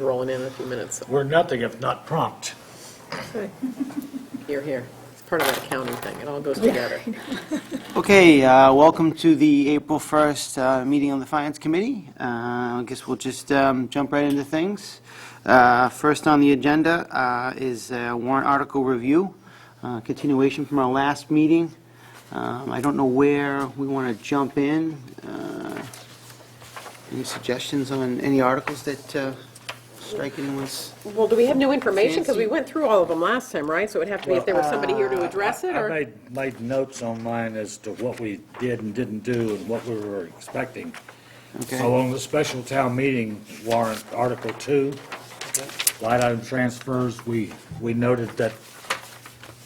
rolling in a few minutes. So We're nothing if not prompt. here. It's part of that accounting thing. It all goes together. Okay, welcome to the April 1st meeting of the Finance Committee. I guess we'll just jump right into things. First on the agenda is warrant article review, continuation from our last meeting. I don't know where we want to jump in. Any suggestions on any articles that strike anyone's? Well, do we have new information? Because we went through all of them last time, right? So it would have to be if there was somebody here to address it, I or? made notes on mine as to what we did and didn't do and what we were expecting. Okay. So on the special town meeting warrant, Article 2, line item transfers, we noted that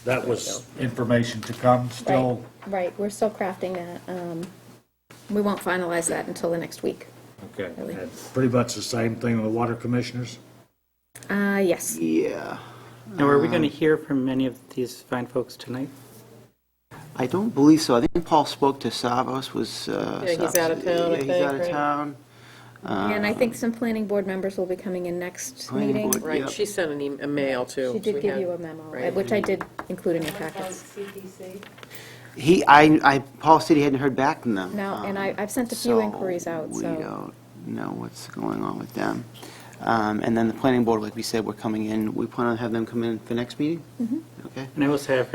that was information to come still. Right, we're still crafting that. We won't finalize that until the next week. Okay, Really? and pretty much the same thing on the water commissioners? Yes. Yeah. Now, are we going to hear from any of these fine folks tonight? I don't believe so. I think Paul spoke to Savos. Was he's out of town, I He's think, out of right? town. And I think some planning board members will be coming in next Planning meeting. board. Right, Yep. she sent a mail too. She so did we give had- you a memo, right. which I did include in your packets. Paul said he hadn't heard back from them. No, and I've sent a few So inquiries out, We so. don't know what's going on with them. And then the planning board, like we said, we're coming in, we plan on having them come in for next meeting? Mm-hmm. Okay. And I will say I've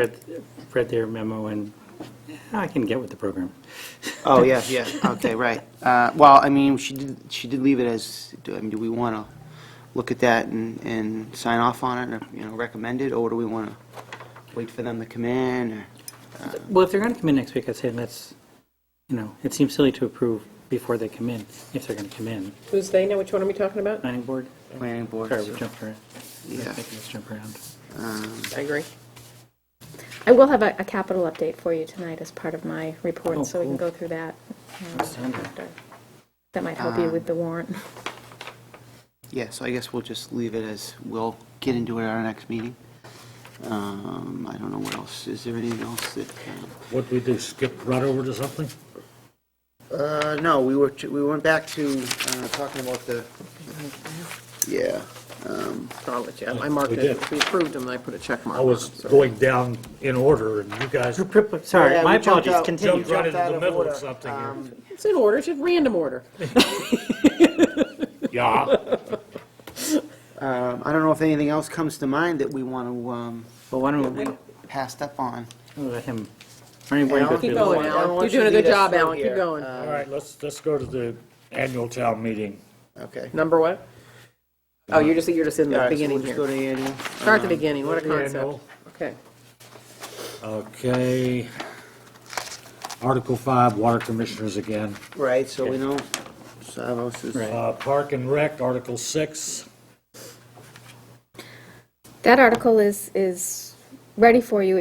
read their memo, and I can get with the program. Oh, yeah, okay, right. Well, I mean, she did leave it as, I mean, do we want to look at that and sign off on it, or, recommend it, or do we want to wait for them to come in, or? Well, if they're going to come in next week, I'd say let's, it seems silly to approve before they come in, if they're going to come in. Who's they now? Which one are we talking about? Planning board? Planning board. Sorry, so- we jumped around. Yeah. Let's jump around. I agree. I will have a capital update for you tonight as part of my report, Oh, so we can cool. go through that. Outstanding. After. That might help you with the warrant. Yeah, so I guess we'll just leave it as, we'll get into it at our next meeting. I don't know what else, is there anything else that, What'd we do, skip right over to something? no, we went back to, talking about the, yeah, I'll let you, I marked We it. did. If we approved them, I put a check mark I on was them. so- going down in order, and you guys Sorry, Yeah, my we jumped apologies, out- continue. jumped right jumped out into the of middle order. of something here. It's in order, it's just random order. Yeah. I don't know if anything else comes to mind that we want to, Well, why don't we passed up on. let him, why don't we go Keep through going, this? Alan. You're doing a good job, Alan. Keep going. All right, let's go to the annual town meeting. Okay. Number what? Oh, you're just in All the right, so we'll beginning just go here. to annual. Start at the beginning, what a the annual. concept. Okay. Okay. Article 5, water commissioners again. Right, so we know Savos is. Right. Park and Rec, Article 6. That article is ready for you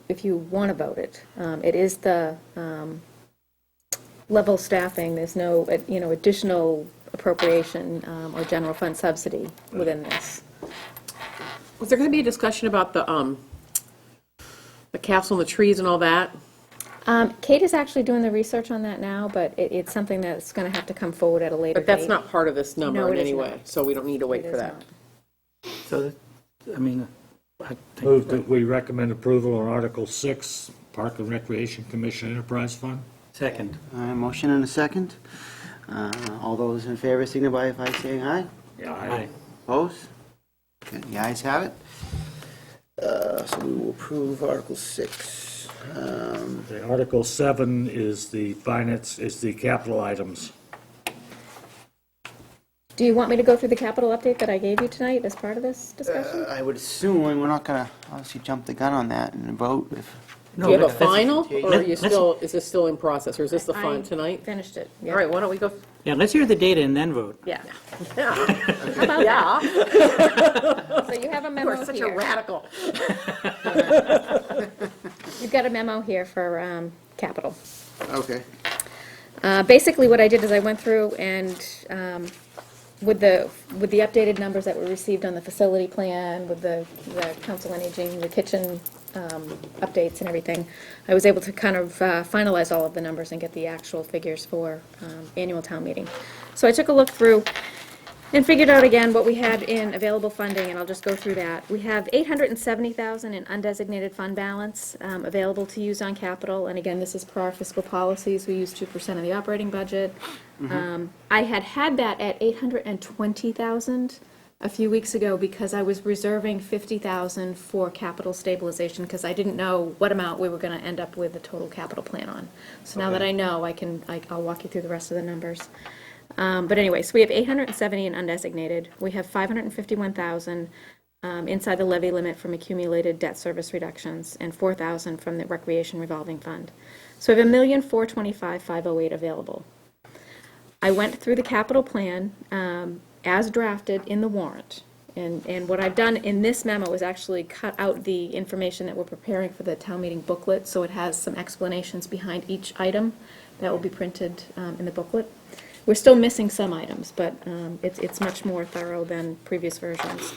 if you want to vote it. It is the level staffing. There's no, additional appropriation or general fund subsidy within this. Was there going to be a discussion about the castle and the trees and all that? Kate is actually doing the research on that now, but it's something that's going to have to come forward at a later But that's date. not part of this No, number it in is any not. way, so we don't need to wait It for is that. not. So, I mean, I think. Move that we recommend approval on Article 6, Park and Recreation Commission Enterprise Fund. Second. All right, motion and a second. All those in favor signify by saying aye. Yeah, Aye. Opposed? Okay, the ayes have it. So we will approve Article 6. The Article 7 is the capital items. Do you want me to go through the capital update that I gave you tonight as part of this discussion? I would assume we're not going to obviously jump the gun on that and vote if. Do you have a let's- final, or are you let's- still, is this still in process, or is this the I fun tonight? Finished it. Yeah. All right, why don't we go? Yeah, let's hear the data and then vote. Yeah. Yeah, How about yeah, that? So you have a you memo are such a here. radical. You've got a memo here for capital. Okay. Basically, what I did is I went through and, with the updated numbers that were received on the facility plan, with the council on aging, the kitchen updates and everything, I was able to kind of finalize all of the numbers and get the actual figures for annual town meeting. So I took a look through, And figured out again what we had in available funding, and I'll just go through that. We have $870,000 in undesignated fund balance available to use on capital, and again, this is per our fiscal policies, we use 2% of the operating budget. I had that at $820,000 a few weeks ago because I was reserving $50,000 for capital stabilization because I didn't know what amount we were going to end up with the total capital plan on. So now that I know, I'll walk you through the rest of the numbers. But anyway, so we have 870 in undesignated. We have 551,000 inside the levy limit from accumulated debt service reductions and 4,000 from the recreation revolving fund. So we have $1,425,508 available. I went through the capital plan as drafted in the warrant. And what I've done in this memo is actually cut out the information that we're preparing for the town meeting booklet, so it has some explanations behind each item that will be printed in the booklet. We're still missing some items, but it's much more thorough than previous versions.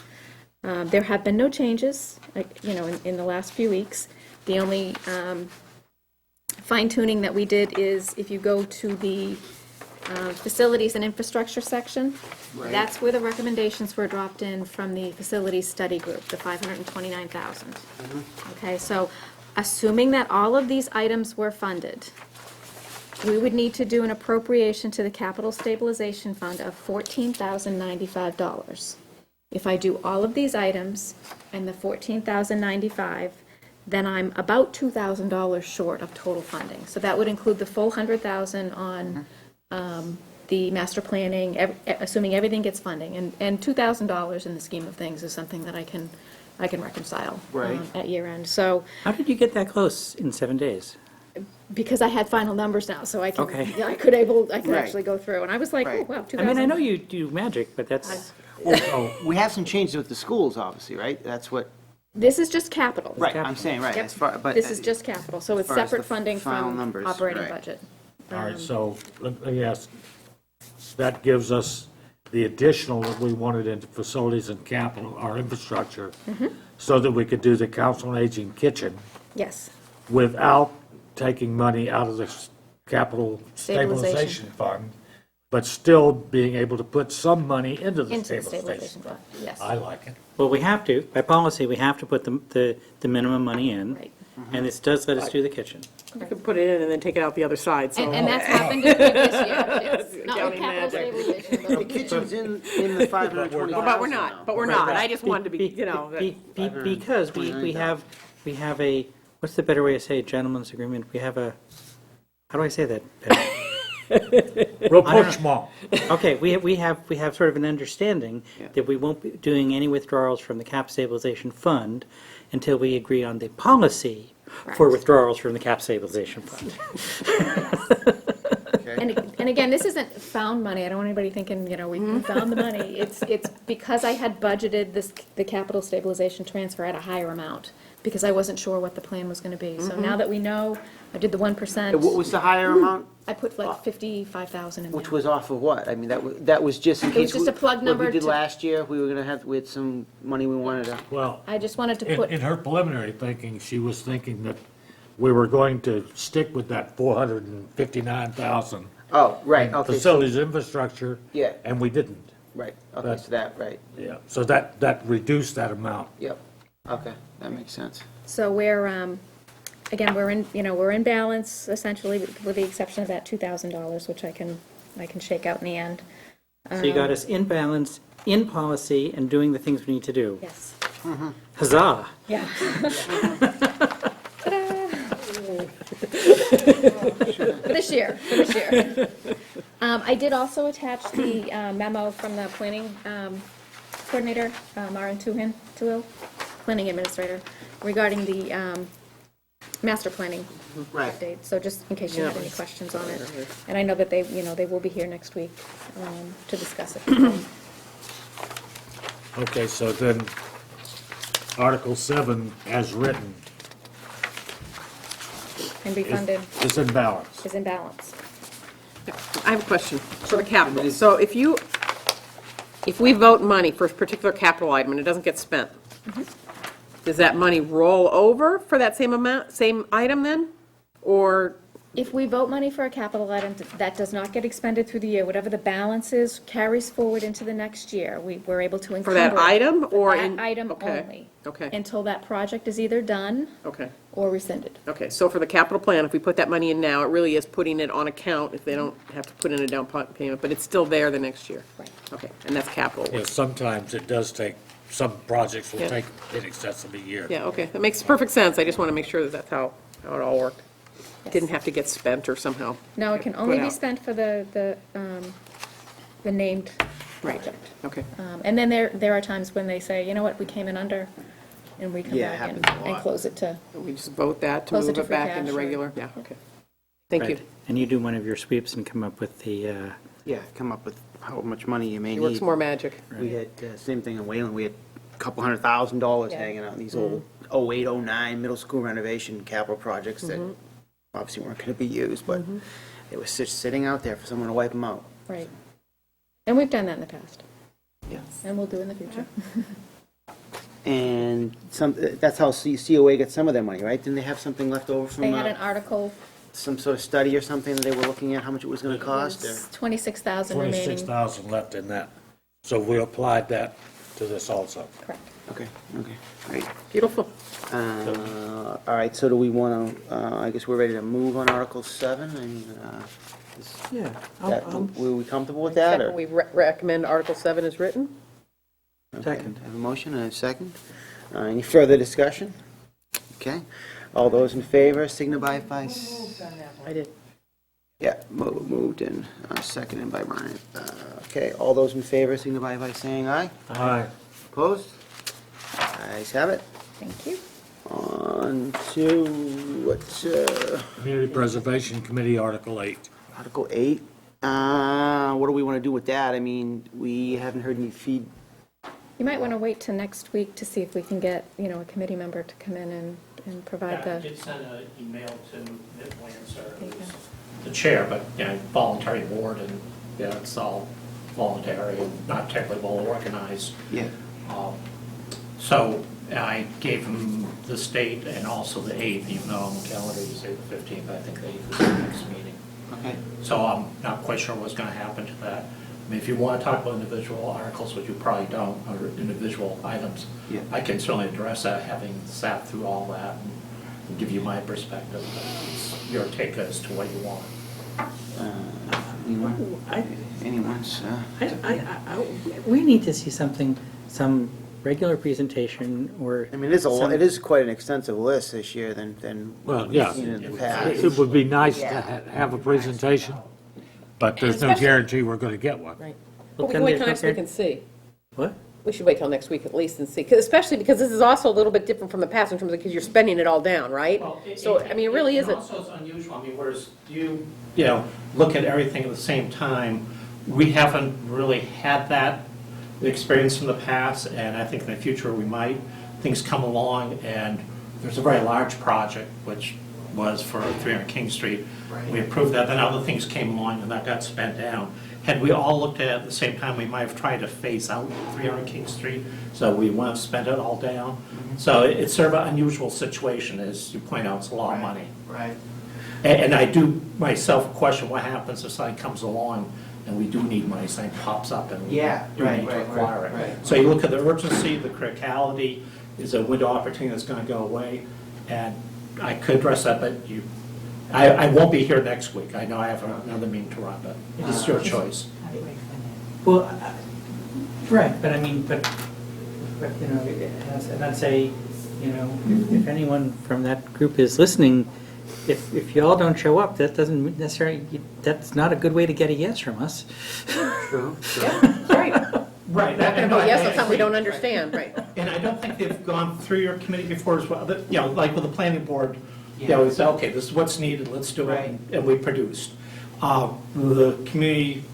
There have been no changes, in the last few weeks. The only fine-tuning that we did is if you go to the facilities and infrastructure section, that's where the recommendations were dropped in from the facilities study group, the 529,000. Okay, so assuming that all of these items were funded, we would need to do an appropriation to the capital stabilization fund of $14,095. If I do all of these items and the $14,095, then I'm about $2,000 short of total funding. So that would include the full $100,000 on the master planning, assuming everything gets funding. And $2,000 in the scheme of things is something that I can reconcile at year end. So How did you get that close in 7 days? because I had final numbers now, so I can, Okay. yeah, I could Right. actually go through. And I was like, oh, Right. wow, 2,000. I mean, I know you do magic, but that's, We have some changes with the schools, obviously, right? That's what, This is just capital. right, I'm saying, right, Yep. as far, but. This is just capital, so it's as far as separate the funding final from numbers, operating right. budget. All right, so, let me ask, that gives us the additional that we wanted into facilities and capital, our infrastructure, so that we could do the council on aging kitchen Yes, without taking money out of the capital Stabilization. stabilization fund, but still being able to put some money into the into the stabilization stabilization fund. fund, yes. I like it. well, we have to, by policy, we have to put the minimum money in. Right. And this does let us do the kitchen. You could put it in and then take it out the other side, so. And that's happened this year, yes. Not with Counting capital magic. stabilization, The but kitchen's in the 520,000. But we're not, I just wanted to be, that- Because we have a, what's the better way to say gentleman's agreement? We have a, how do I say that? Rapprochement. Okay, we have sort of an understanding that we won't be doing any withdrawals from the cap stabilization fund until we agree on the policy for withdrawals from the cap stabilization fund. And again, this isn't found money, I don't want anybody thinking, we found the money. It's because I had budgeted the capital stabilization transfer at a higher amount, because I wasn't sure what the plan was gonna be. So now that we know, I did the 1%. What was the higher amount? I put like 55,000 in there. Which was off of what? I mean, that was just in case. It was just a plug number What we did to- last year, we were gonna have, we had some money we wanted to. Well, I just wanted to put, in her preliminary thinking, she was thinking that we were going to stick with that 459,000 Oh, right, okay. facilities infrastructure. Yeah. And we didn't. Right, okay, so that, right, Yeah. So that reduced that amount. yep, okay, that makes sense. so we're, again, we're in balance essentially, with the exception of that $2,000, which I can shake out in the end. So you got us in balance, in policy, and doing the things we need to do. Yes. Huzzah! Yeah. For this year. I did also attach the memo from the planning coordinator, Maren Tuhil, planning administrator, regarding the master planning Right. update. So just in case you have any questions on it. And I know that they will be here next week to discuss it. Okay, so then Article 7, as written, And be funded is in balance. is in balance. I have a question for the capital. So if we vote money for a particular capital item and it doesn't get spent, does that money roll over for that same amount, same item then? Or If we vote money for a capital item that does not get expended through the year, whatever the balance is carries forward into the next year, we're able to encumber. For that item or That in? item Okay, only. Okay, Until that project is either done okay, or rescinded. okay. So for the capital plan, if we put that money in now, it really is putting it on account if they don't have to put in a down payment, but it's still there the next year. Right. Okay, and that's capital. Yeah, sometimes it does take, some projects will Yeah. take in excess of a year. Yeah, okay, that makes perfect sense. I just want to make sure that that's how it all worked. Didn't have to get spent or somehow. No, it can put only be out. spent for the named Right, project. okay. And then there are times when they say, you know what, we came in under, and we come Yeah, it back and happens a lot. close it to, We just vote that to Close it move to it free back into cash or- regular, yeah, okay. Thank you. Right. And you do one of your sweeps and come up with the, Yeah, come up with how much money you may He need. works more magic. We had, same thing in Wayland, we had a couple $100,000 Yeah. hanging out in these old 08, 09 middle school renovation capital projects that obviously weren't going to be used, but it was just sitting out there for someone to wipe them out. right. And we've done that in the past, Yes. and we'll do in the future. And that's how COA gets some of their money, right? Didn't they have something left over They from had an article, some sort of study or something that they were looking at, how much it was going to cost? or- 26,000 remaining. 26,000 left in that. So we applied that to this also. Correct. Okay, great. Beautiful. All right, so do we want to, I guess we're ready to move on Article 7, and yeah. were we comfortable with that, or? We recommend Article 7 is written? Okay, Second. I have a motion and a second. Any further discussion? Okay, all those in favor signify by, I did. yeah, moved and seconded by Brian. Okay, all those in favor signify by saying aye. Aye. Opposed? Ayes have it. Thank you. On to, what's, Community Preservation Committee, Article 8. Article 8. What do we want to do with that? I mean, we haven't heard any You might want to wait till next week to see if we can get, a committee member to come in and provide Yeah, I the, did send an email to Nick Lancer, There you who's go. the chair, but, voluntary board, and, it's all voluntary and not technically well organized. Yeah. So I gave him the date and also the 8th, even though on the calendar you say the 15th, I think the 8th is the next meeting. Okay. So I'm not quite sure what's going to happen to that. I mean, if you want to talk about individual articles, which you probably don't, or individual items, Yeah. I can certainly address that, having sat through all that and give you my perspective. It's your take as to what you want. Anyone's, We need to see something, some regular presentation or. I mean, it is quite an extensive list this year than Well, we've yeah. seen in the past. It would be nice to have a presentation, but there's no Especially- guarantee we're going to get one. Right. Well, But we can can wait they till next week compare- and see. What? We should wait till next week at least and see, especially because this is also a little bit different from the past in terms of, because you're spending it all down, right? So, I mean, it really isn't. Also, it's unusual, I mean, whereas you look at everything at the same time, we haven't really had that experience in the past, and I think in the future we might. Things come along, and there's a very large project, which was for 300 King Street. We approved that, then other things came along, and that got spent down. Had we all looked at it at the same time, we might have tried to phase out 300 King Street, so we won't spend it all down. So it's sort of an unusual situation, as you point out, it's a lot of money. Right. And I do myself question what happens if something comes along and we do need money, something pops up and we Yeah, do right, need to right, acquire right, it. right. So you look at the urgency, the criticality, is a window opportunity that's gonna go away, and I could address that, but I won't be here next week. I know I have another meeting to run, but it's your choice. Well, right, but I mean, but, and I'd say, if anyone from that group is listening, if y'all don't show up, that doesn't necessarily, that's not a good way to get a yes from us. True. That's right. Right. Not gonna vote yes on something we don't understand, right? And I don't think they've gone through your committee before as well, like with the planning board, we say, okay, this is what's needed, let's do it, and we produced. The community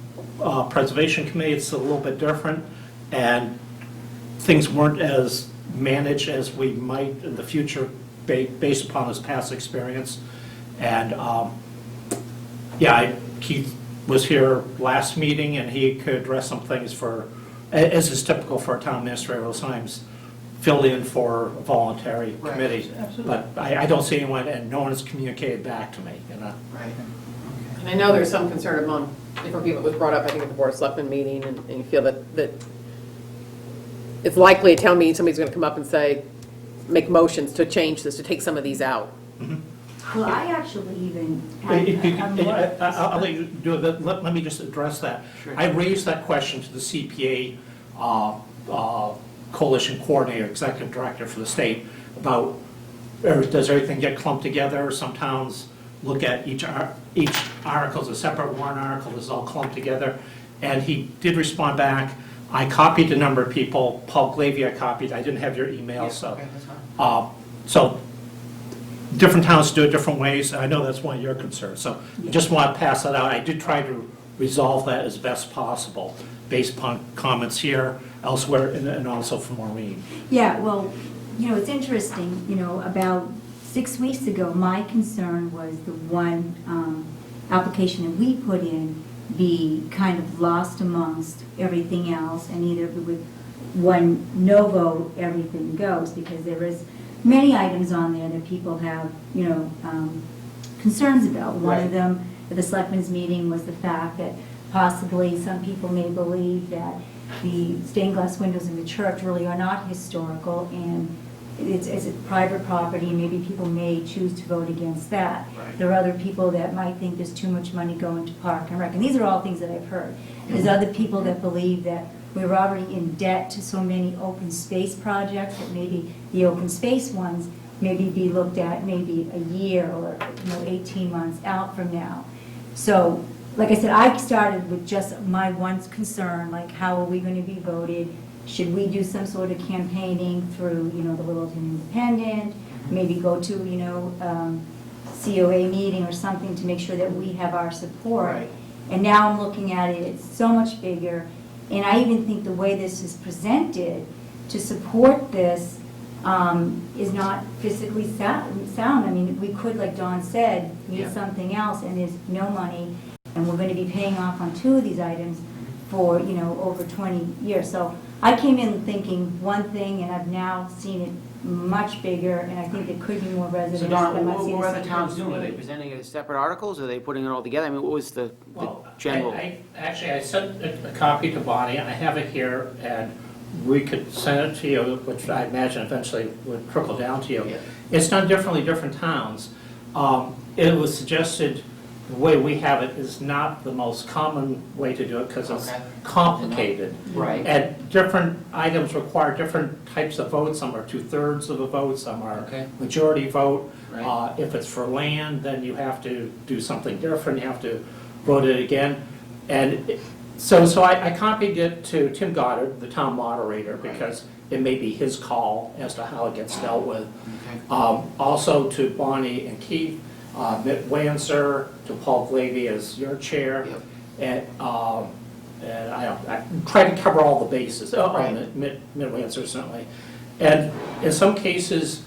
preservation committee, it's a little bit different, and things weren't as managed as we might in the future based upon his past experience. And, Keith was here last meeting, and he could address some things as is typical for a town administrator, sometimes filled in for a voluntary Right. committee. Absolutely. But I don't see anyone, and no one has communicated back to me, you know. Right. And I know there's some concern among different people, it was brought up, I think, at the Board of Selectmen meeting, and you feel that it's likely at town meeting, somebody's going to come up and say, make motions to change this, to take some of these out. Well, I actually even I'll let you do it, but let me just address that. I raised that question to the CPA Coalition Coordinator, Executive Director for the state, about, does everything get clumped together? Some towns look at each article as a separate warrant article, this is all clumped together. And he did respond back. I copied a number of people, Paul Glavy I copied, I didn't have your email, so. Okay, that's fine. So, different towns do it different ways, I know that's one of your concerns, so I just want to pass that out. I did try to resolve that as best possible, based upon comments here, elsewhere, and also from Maureen. Yeah, well, it's interesting, about 6 weeks ago, my concern was the one application that we put in be kind of lost amongst everything else, and either with one no vote, everything goes, because there is many items on there that people have, concerns about. One of Right. them at the selectmen's meeting was the fact that possibly some people may believe that the stained glass windows in the church really are not historical, and it's a private property, and maybe people may choose to vote against that. Right. There are other people that might think there's too much money going to park and rec, and these are all things that I've heard. There's other people that believe that we're already in debt to so many open space projects, that maybe the open space ones maybe be looked at maybe a year or 18 months out from now. So, like I said, I started with just my one concern, like how are we going to be voted? Should we do some sort of campaigning through, the Littleton Independent? Maybe go to, COA meeting or something to make sure that we have our support. Right. And now I'm looking at it, it's so much bigger. And I even think the way this is presented to support this is not physically sound. I mean, we could, like Dawn said, need Yeah. something else, and there's no money, and we're going to be paying off on 2 of these items for, over 20 years. So I came in thinking one thing, and I've now seen it much bigger, and I think there could be more residents So that Don, might see what the are the same towns thing doing? Are as they me. presenting it as separate articles, or are they putting it all together? I mean, what was the Well, general? Actually, I sent a copy to Bonnie, I have it here, and we could send it to you, which I imagine eventually would trickle down to you. Yeah. It's done differently, different towns. It was suggested, the way we have it is not the most common way to do it, because it's Okay. complicated. Right. And different items require different types of votes, some are 2/3 of a vote, some are Okay. majority vote. Right. If it's for land, then you have to do something different, you have to vote it again. And so I copied it to Tim Goddard, the town moderator, because it may be his call as to how it gets dealt with. Okay. Also to Bonnie and Keith, Mitt Wanser, to Paul Glavy as your chair. Yep. And I tried to cover all the bases, Right. Mitt Wanser certainly. And in some cases,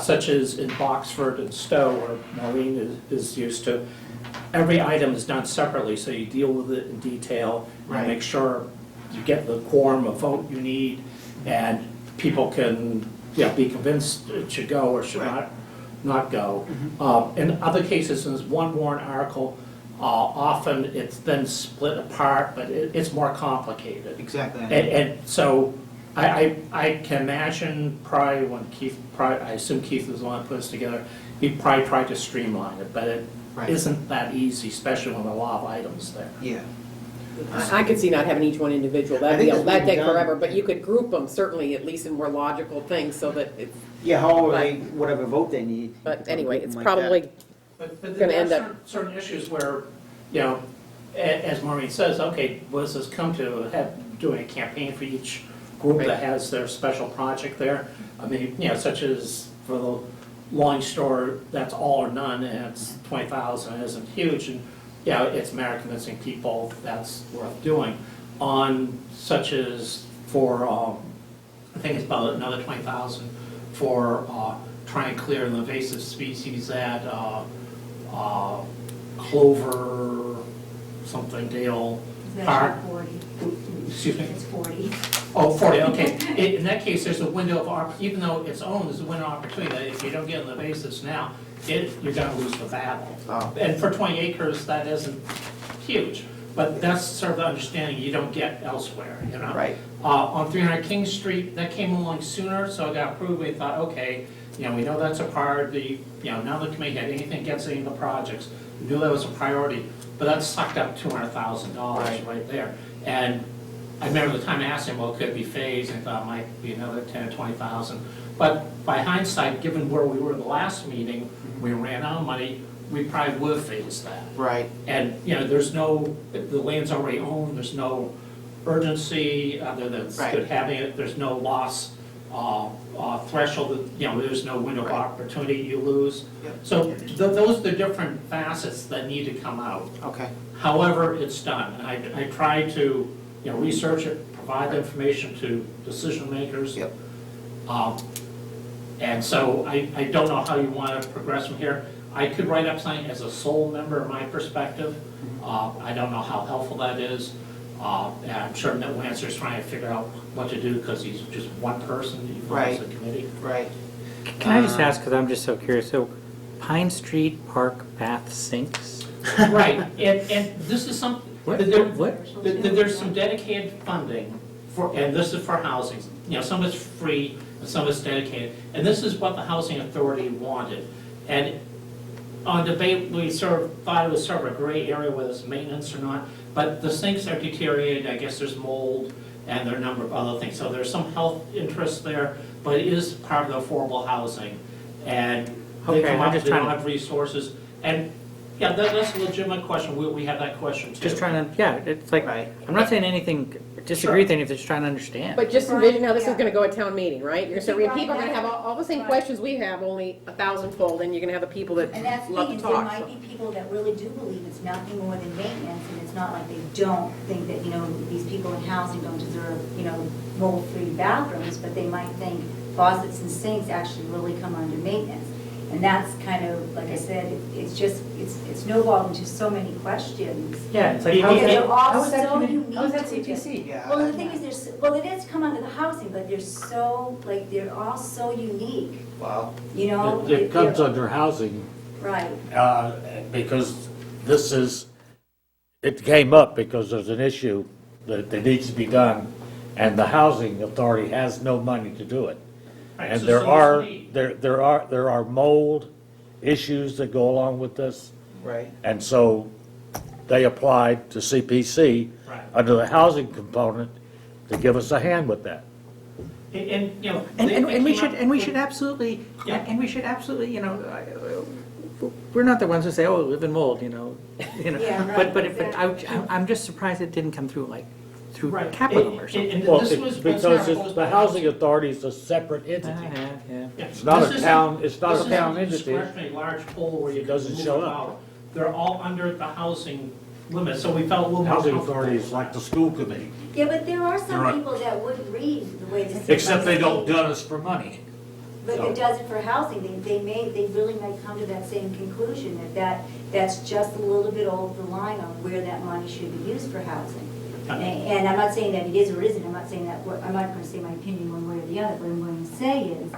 such as in Boxford and Stowe, where Maureen is used to, every item is done separately, so you deal with it in detail, Right. and make sure you get the quorum of vote you need, and people can, be convinced it should go or should Right. not go. In other cases, there's one warrant article, often it's then split apart, but it's more complicated. Exactly. And so I can imagine probably when I assume Keith was the one that put this together, he probably tried to streamline it, but it Right. isn't that easy, especially when there are a lot of items there. Yeah. I could see not having each one individual, I think that's that'd what take we've done. forever, but you could group them certainly, at least in more logical things, so that it's, Yeah, however, Right. whatever vote they need. but anyway, it's Like that. probably, But Gonna there are end up- certain issues where, as Maureen says, okay, what does this come to, doing a campaign for each group Right. that has their special project there? I mean, such as for the lawn store, that's all or none, and it's 20,000, it isn't huge, and, it's a matter of convincing people that's worth doing. On such as for, I think it's about another 20,000 for trying to clear the invasive species at Clover something Dale It's Park. actually 40. Excuse me. It's 40. Oh, 40, okay. In that case, there's a window of, even though it's owned, there's a window of opportunity that if you don't get on the basis now, you're gonna lose the battle. Oh. And for 20 acres, that isn't huge, but that's sort of the understanding you don't get elsewhere, you know? Right. On 300 King Street, that came along sooner, so it got approved. We thought, okay, we know that's a priority, now the committee had anything against any of the projects, we knew that was a priority, but that sucked up $200,000 right there. And I remember the time I asked him, well, could it be phased? And I thought it might be another 10 or 20,000. But by hindsight, given where we were in the last meeting, we ran out of money, we probably would have phased that. Right. And, there's no, the land's already owned, there's no urgency other than Right. having it, there's no loss threshold, there's no window of Right. opportunity you lose. Yep. So those are the different facets that need to come out. Okay. However, it's done. And I try to, research it, provide the information to decision makers. Yep. And so I don't know how you want to progress from here. I could write up something as a sole member, my perspective. I don't know how helpful that is. And I'm sure that Lancer's trying to figure out what to do because he's just one person, he runs the committee. Right. Can I just ask, because I'm just so curious, so Pine Street Park bath sinks? Right, and this is something, What? there's some dedicated funding for, and this is for housing. Some of it's free and some of it's dedicated. And this is what the Housing Authority wanted. And on debate, we sort of thought it was sort of a gray area whether it's maintenance or not. But the sinks are deteriorated, I guess there's mold and there are a number of other things. So there's some health interest there, but it is part of the affordable housing. And they Okay, come I'm up, just they don't trying to- have resources. And, yeah, that's a legitimate question. We have that question too. Just trying to, yeah, it's like, Right. I'm not saying anything, disagree with anything, just trying to understand. But just envision how this is gonna go at town meeting, right? You're gonna say, Right. people are gonna have all the same Right. questions we have, only 1,000-fold, and you're gonna have the people that And that's the love thing, to is there talk. so. might be people that really do believe it's nothing more than maintenance, and it's not like they don't think that, these people in housing don't deserve, mold-free bathrooms, but they might think faucets and sinks actually really come under maintenance. And that's kind of, like I said, it's just, it's snowballed into so many questions. Yeah, it's like, Because they're all how is that so committee- unique. how is that to just- CPC? Yeah. Well, the thing is, it is come under the housing, but they're so, they're all so unique, Wow. It comes under housing, Right. because it came up because there's an issue that needs to be done, and the housing authority has no money to do it. Right, And so there there's are, need. there are mold issues that go along with this, Right. and so they applied to CPC Right. under the housing component to give us a hand with that. And, And we should absolutely, Yeah. and we should absolutely, we're not the ones who say, oh, live in mold, Yeah, right, But exactly. I'm just surprised it didn't come through through Right. capital or something. And Well, this was because the housing authority is a separate entity. Yeah. It's not This a isn't- town, it's not this a isn't town entity. discretionary large pool where you can Doesn't move show it up. out. They're all under the housing limit, so we felt a little more Housing comfortable. authority is like the school committee, Yeah, but there are You're some right. people that would read the way this. except they don't do us for money. But it does it for housing, they really might come to that same conclusion, that's just a little bit over the line on where that money should be used for housing. And I'm not saying that it is or isn't, I'm not saying that, I'm not gonna say my opinion one way or the other, what I'm going to say is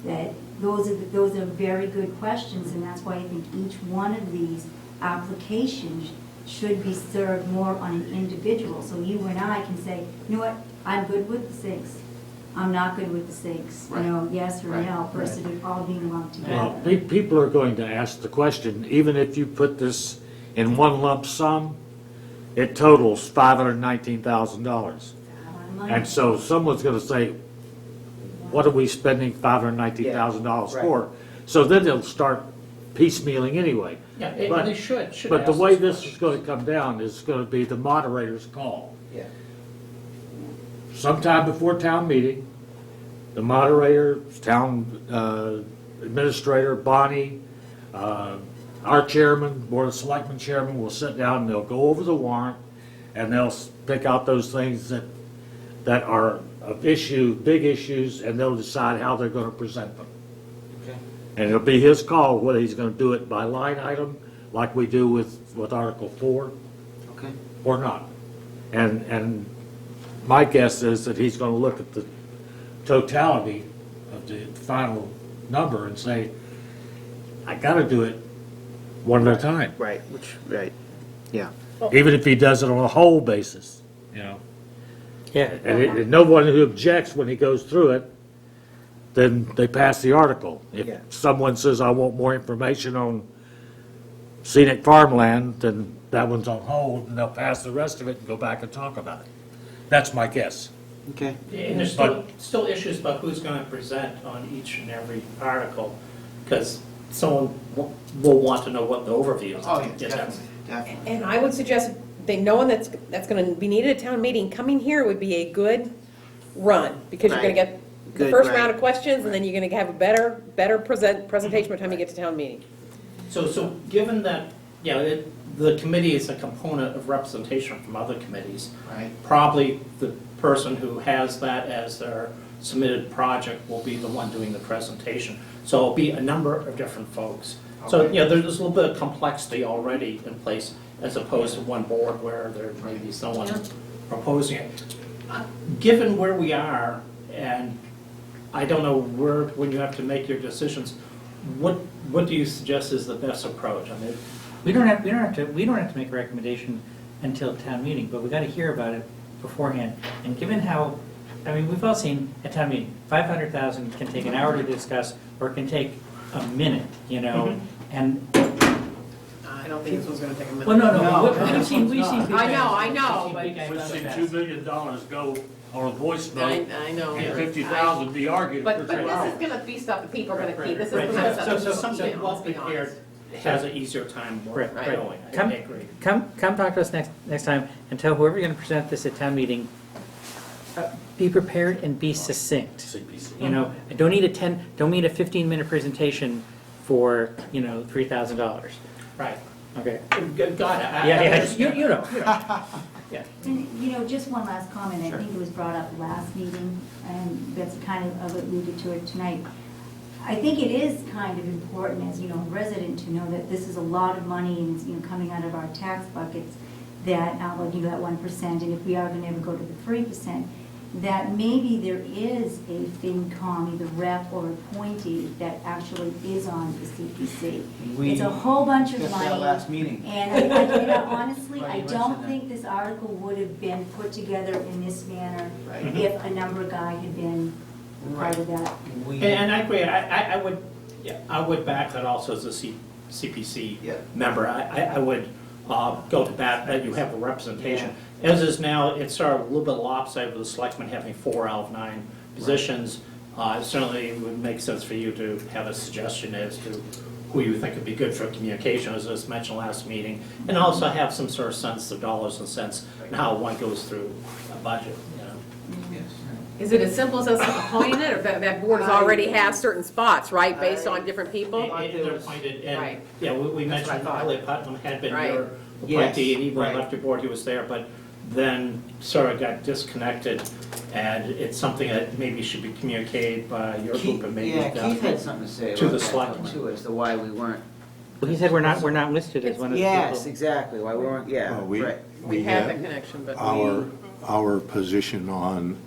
that those are very good questions, and that's why I think each one of these applications should be served more on an individual, so you and I can say, you know what, I'm good with the sinks, I'm not good with the sinks, yes or Right. no, versus it all being lumped Well, together. people are going to ask the question, even if you put this in one lump sum, it totals $519,000. A lot of money. And so someone's gonna say, what are we spending $519,000 Yeah, for? So then they'll start piecemealing anyway. Yeah, and But- they should But the ask way those this is questions. gonna come down is gonna be the moderator's call. Yeah. Sometime before town meeting, the moderator, town administrator, Bonnie, our chairman, Board of Selectmen chairman will sit down and they'll go over the warrant and they'll pick out those things that are of issue, big issues, and they'll decide how they're gonna present them. Okay. And it'll be his call whether he's gonna do it by line item, like we do with Article 4, Okay. or not. And my guess is that he's gonna look at the totality of the final number and say, I gotta do it one at a time, Right, right, yeah. even if he does it on a whole basis, you know? Yeah. And no one who objects when he goes through it, then they pass the article. Yeah. If someone says, I want more information on scenic farmland, then that one's on hold, and they'll pass the rest of it and go back and talk about it. That's my guess. Okay, And there's still issues about who's going to present on each and every article, because someone will want to know what the overview is. oh, yeah, Yes, definitely, definitely. And I would suggest, they know one that's going to be needed at town meeting, coming here would be a good run, because you're going to Right. get the Good, first right. round of questions, and then you're going to have a better presentation by the time you get to town meeting. So given that, you know, the committee is a component of representation from other committees, Right. probably the person who has that as their submitted project will be the one doing the presentation. So it'll be a number of different folks. So, Okay. you know, there's a little bit of complexity already in place as opposed to one board where there may be someone proposing it. Given where we are, and I don't know where, when you have to make your decisions, what do you suggest is the best approach? I mean, We don't have to make a recommendation until town meeting, but we gotta hear about it beforehand. And given how, I mean, we've all seen at town meeting, 500,000 can take an hour to discuss, or it can take a minute, you know? And, I don't think this one's going to take a minute. well, no, No, we've seen big I know, guys- but- big guys We've go seen fast. $2 million go on a voice vote, I know. and 50,000 be argued for But 2 this hours. is going to be stuff that people are going to keep, this is Right, going to so stuff something that well let's be prepared honest. has an easier time Right, right. going. I Come, agree. come talk to us next time, and tell whoever you're gonna present this at town meeting, be prepared and be succinct. CPC. You know, I don't need a 15-minute presentation for, you know, $3,000. Right. Okay. Got it. Yeah, you know. Yeah. And, you know, just one last comment, I think it was brought up last meeting, and that's kind of alluded to it tonight. I think it is kind of important as, you know, a resident to know that this is a lot of money and, you know, coming out of our tax buckets, that, like, you know, that 1%, and if we are gonna ever go to the 3%, that maybe there is a FinCom, either rep or appointee, that actually is on the CPC. We It's a whole bunch of discussed that money. last meeting. And honestly, Glad I you don't mentioned think this article would have been put together in this manner Right. if a number guy had been part of that. And I agree, I would back that also as a CPC Yeah. member. I would go to bat that you have a representation. As is now, it's sort of a little bit lopsided with the selectmen having 4 out of 9 positions. Certainly it would make sense for you to have a suggestion as to who you think would be good for communication, as was mentioned last meeting, and also have some sort of sense of dollars and cents and how one goes through a budget, you know. Yes. Is it as simple as us appointing it, or that board already has certain spots, right, based on different people? They're appointed, and, Right. yeah, we That's what I mentioned thought. Elliot Putnam had been Right. your Yes, appointee, and even when right. he left your board, he was there, but then sort of got disconnected, and it's something that maybe should be communicated by your group and maybe Yeah, down Keith had something to say to about the that selectmen. too, as to why we weren't. Well, he said we're not listed as one of the people. Yes, exactly, why we weren't, yeah, Well, we- right. We have that connection, but Our position on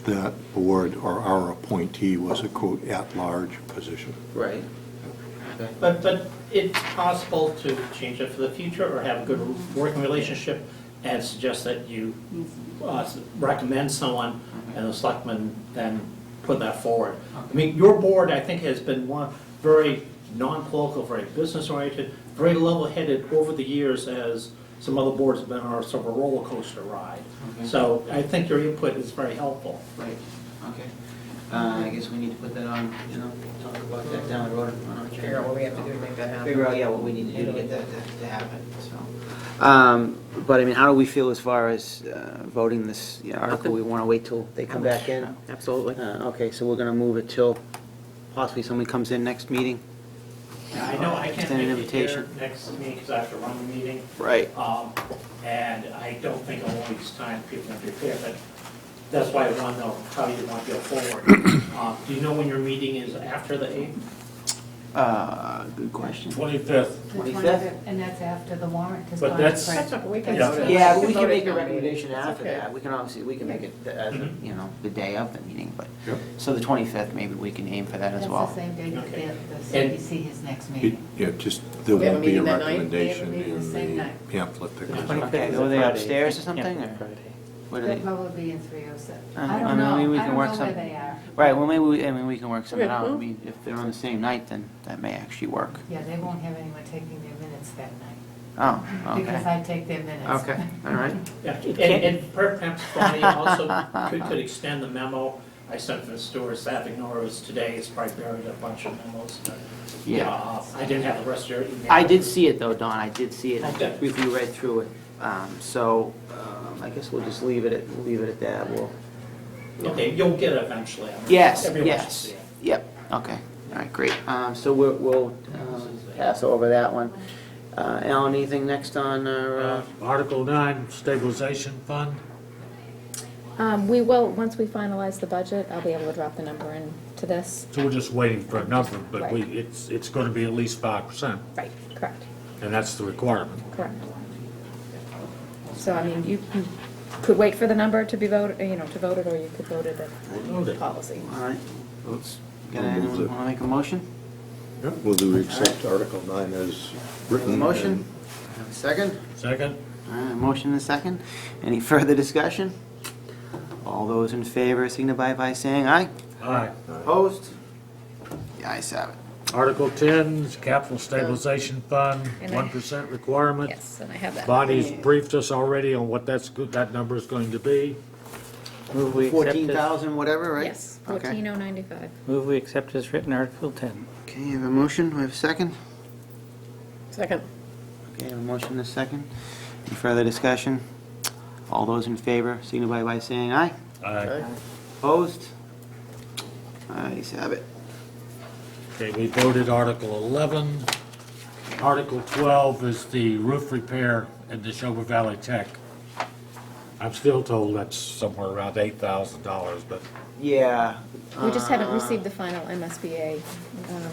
that board, or our appointee, was a quote, "at-large" position. Right. Okay. But it's possible to change it for the future, or have a good working relationship, and suggest that you recommend someone, and the selectmen then put that forward. I mean, your board, I think, has been one very non-political, very business-oriented, very level-headed over the years, as some other boards have been on a sort of a roller coaster ride. Okay. So I think your input is very helpful. Right, okay. I guess we need to put that on, you know, talk about that down the road on our figure out what we have to do to make that happen. Figure out, yeah, what we need to do to get that to happen, so. But I mean, how do we feel as far as voting this article? We want to wait till they come back in? Absolutely. Okay, so we're going to move it till possibly somebody comes in next meeting? I know I can't Extend an make it here invitation. next meeting, because I have to run the meeting. Right. And I don't think a week's time people can prepare, but that's why I want to know how you want to go forward. Do you know when your meeting is after the 8th? Good question. 25th. 25th? And that's after the warrant, because. But that's- That's okay, we can. Yeah. Yeah, but we vote can it make a down. recommendation It's after okay. that. We can obviously, we can make it as, Mm-hmm. you know, the day of the meeting, but, Yep. so the 25th, maybe we can aim for that as That's well. the same day that Okay. the And- CBC, his next It- meeting. Yeah, just, there We have a won't be a meeting that night? recommendation They have a meeting the same in the night. pamphlet that goes out. 25th Okay, is go a there Friday. upstairs or Yeah, something, or? Friday. What are They'll they? probably be in 307. I I mean, don't know, maybe we I can don't work know where some- they are. Right, well, maybe we can work something Okay, out. I well. mean, if they're on the same night, then that may actually work. Yeah, they won't have anyone taking their minutes that night, Oh, because okay. I take their minutes. Okay, all right. Yeah, and perhaps Bonnie also could extend the memo I sent from Stuart Savignora's today. It's probably buried a bunch of memos. Yeah. I didn't have the rest of your email. I did see it though, Don, I did see it. I Okay. just briefly read through it. So, I guess we'll just leave it at that. We'll, Okay, you'll get it eventually. I mean, yes, everyone should yes. see it. Yep, okay. All right, great. So we'll pass over that one. Alan, anything next on our, Article 9, stabilization fund. We will, once we finalize the budget, I'll be able to drop the number into this. So we're just waiting for a number, but Right. it's going to be at least 5%, Right, correct, and that's the requirement. correct. So, I mean, you could wait for the number to be voted, to vote it, or you could vote it Vote at it. policy. all right. Let's, got I'll move anyone it. want to make a motion? Yeah, Will do accept Article 9 as written? Motion? Have a second? Second? All right, motion and a second. Any further discussion? All those in favor signify by saying aye. Aye. Opposed? The ayes have it. Article 10 is capital stabilization fund, And I- 1% requirement. Yes, and I have that. Bonnie's briefed us already on what that number is going to be. Move we accept 14,000 whatever, right? Yes, Okay. 14095. Move we accept as written Article 10. Okay, you have a motion, we have a second? Second. Okay, have a motion and a second. Any further discussion? All those in favor signify by saying aye. Aye. Opposed? Ayes have it. Okay, we voted Article 11. Article 12 is the roof repair at the Neshoba Valley Tech. I'm still told that's somewhere around $8,000, but Yeah. We just haven't received the final MSBA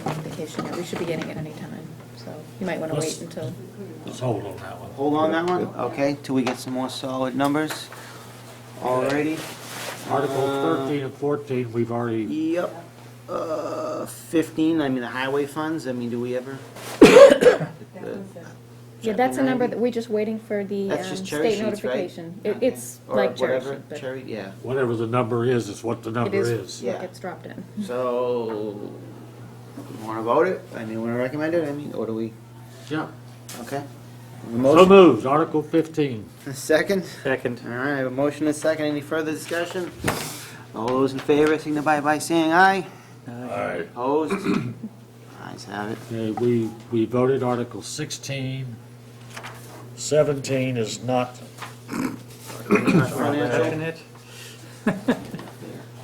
application yet. We should be getting it anytime, so you might want to Let's- wait until. let's hold on that one. Hold on that one, okay, till we get some more solid numbers. Alrighty. Article 13 and 14, we've already, Yep. 15, I mean, the highway funds, I mean, do we ever? Yeah, that's a number that we're just waiting for the That's just cherry state sheets, right? notification. Okay. It's Or like cherry whatever, sheet, but cherry, yeah. whatever the number is what the it number is is. Yeah. what gets dropped in. So, want to vote it? I mean, want to recommend it? I mean, or do we? Yeah. Okay. So Motion, moved, Article 15. second? Second. All right, a motion and a second. Any further discussion? All those in favor signify by saying aye. Aye. Opposed? Ayes have it. Okay, we voted Article 16. 17 is not, Second it.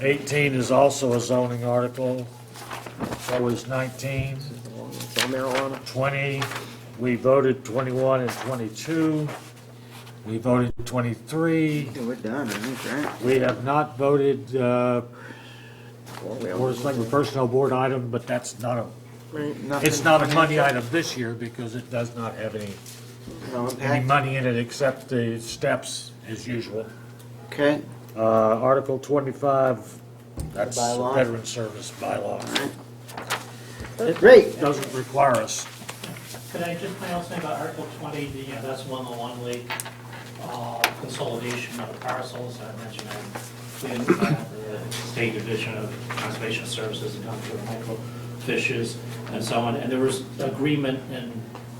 18 is also a zoning article. So is 19. It's all marijuana. 20, we voted 21 and 22. We voted 23. Okay, we're done, I think, right? We have not voted, Board of Selectmen Personnel Board item, but that's not it's not a money item this year because it does not have any No impact? money in it except the steps as usual. Okay, Article 25, that's The bylaw? veteran service bylaw. great. Doesn't require us. Could I just point out something about Article 20, that's one of the one-league consolidation of parcels. I mentioned the State Division of Conservation Services and gone through microfishes and so on. And there was agreement in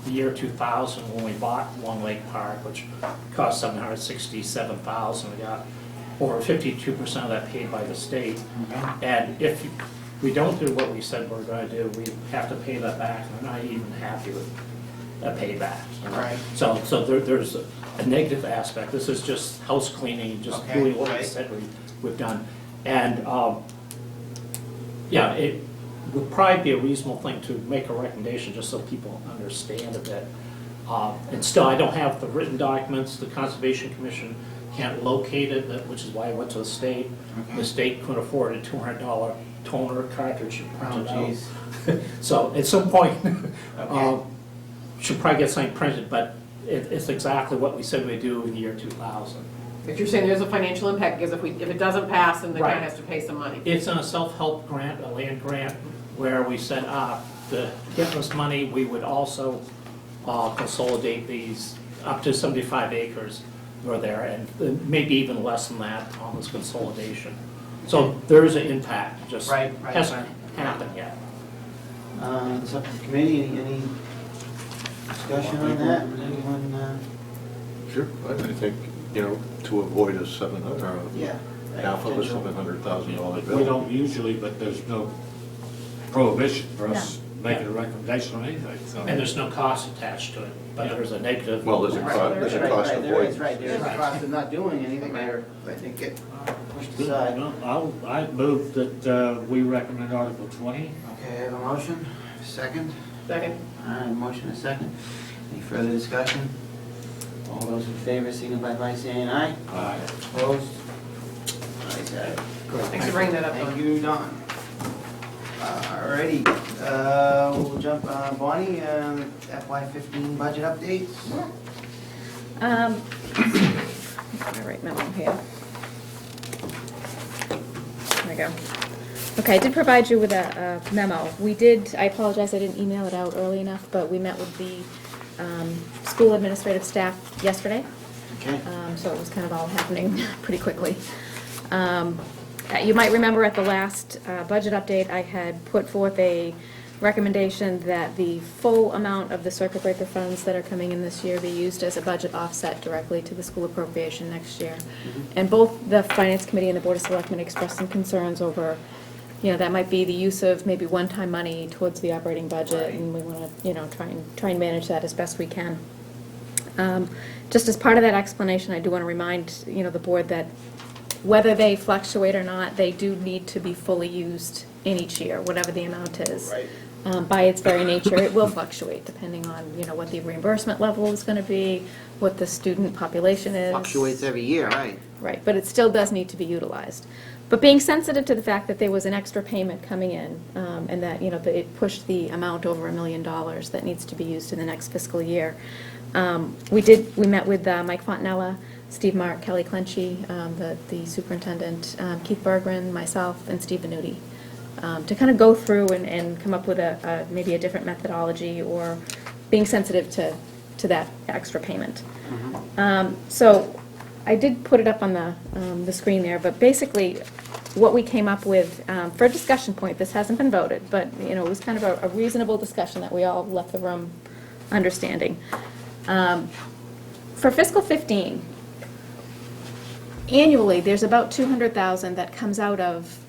the year 2000 when we bought One Lake Park, which cost $767,000. We got over 52% of that paid by the state. And if we don't do what we said we're going to do, we have to pay that back. And we're not even happy with a payback. Right. So there's a negative aspect. This is just house cleaning, just Okay, doing what we right. said we've done. And, yeah, it would probably be a reasonable thing to make a recommendation, just so people understand a bit. And still, I don't have the written documents. The Conservation Commission can't locate it, which is why I went to the state. The state couldn't afford a $200 toner cartridge printed Oh, out. geez. So at some point, Okay. should probably get something printed, but it's exactly what we said we'd do in the year 2000. If you're saying there's a financial impact, because if it doesn't pass, then the town Right. has to pay some money. It's a self-help grant, a land grant, where we said, to get this money, we would also consolidate these up to 75 acres were there, and maybe even less than that on this consolidation. So there is an impact, just Right, hasn't happened yet. It's up to the committee, any discussion on that? Anyone, Sure, I think, to avoid a yeah. half of a $700,000 bill. We don't usually, but there's no prohibition for us making a recommendation on anything, so. And there's no cost attached to it, but there's a negative. Well, there's a cost of There is, avoidance. right, there is a cost of not doing anything, or I think get pushed aside. No, I move that we recommend Article 20. Okay, I have a motion, second. Second? All right, motion and second. Any further discussion? All those in favor signify by saying aye. Aye. Opposed? Ayes have it. Thanks for bringing that up, Thank Don. you, Don. Alrighty, we'll jump, Bonnie, FY15 budget updates. All right, memo here. There we go. Okay, I did provide you with a memo. I apologize, I didn't email it out early enough, but we met with the school administrative staff yesterday. Okay. So it was kind of all happening pretty quickly. You might remember at the last budget update, I had put forth a recommendation that the full amount of the circuit breaker funds that are coming in this year be used as a budget offset directly to the school appropriation next year. And both the Finance Committee and the Board of Selectmen expressed some concerns over, that might be the use of maybe one-time money towards the operating budget, and we want to, try and manage that as best we can. Just as part of that explanation, I do want to remind, the board that whether they fluctuate or not, they do need to be fully used in each year, whatever the amount is. Right. By its very nature, it will fluctuate depending on, what the reimbursement level is going to be, what the student population is. Fluctuates every year, right? Right, but it still does need to be utilized. But being sensitive to the fact that there was an extra payment coming in, and that, that it pushed the amount over $1 million that needs to be used in the next fiscal year, we met with Mike Fontanella, Steve Mark, Kelly Clenchy, the superintendent, Keith Bergren, myself, and Steve Venuti, to kind of go through and come up with maybe a different methodology, or being sensitive to that extra payment. So I did put it up on the screen there, but basically what we came up with for a discussion point, this hasn't been voted, but it was kind of a reasonable discussion that we all left the room understanding. For fiscal 15, annually, there's about $200,000 that comes out of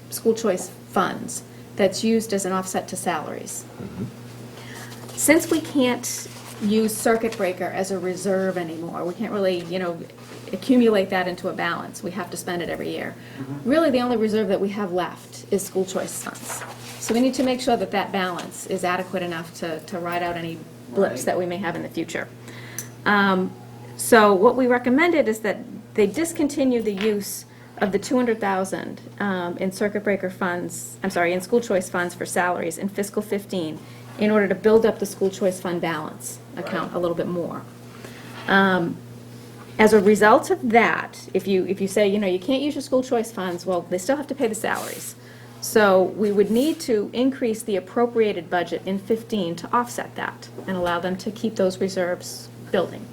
school choice funds that's used as an offset to salaries. Since we can't use circuit breaker as a reserve anymore, we can't really, accumulate that into a balance. We have to spend it every year. Really, the only reserve that we have left is school choice funds. So we need to make sure that that balance is adequate enough to ride out any blips Right. that we may have in the future. So what we recommended is that they discontinue the use of the $200,000 in circuit breaker funds, in school choice funds for salaries in fiscal 15 in order to build up the school choice fund balance account a little bit more. As a result of that, if you say, you can't use your school choice funds, well, they still have to pay the salaries. So we would need to increase the appropriated budget in 15 to offset that and allow them to keep those reserves building.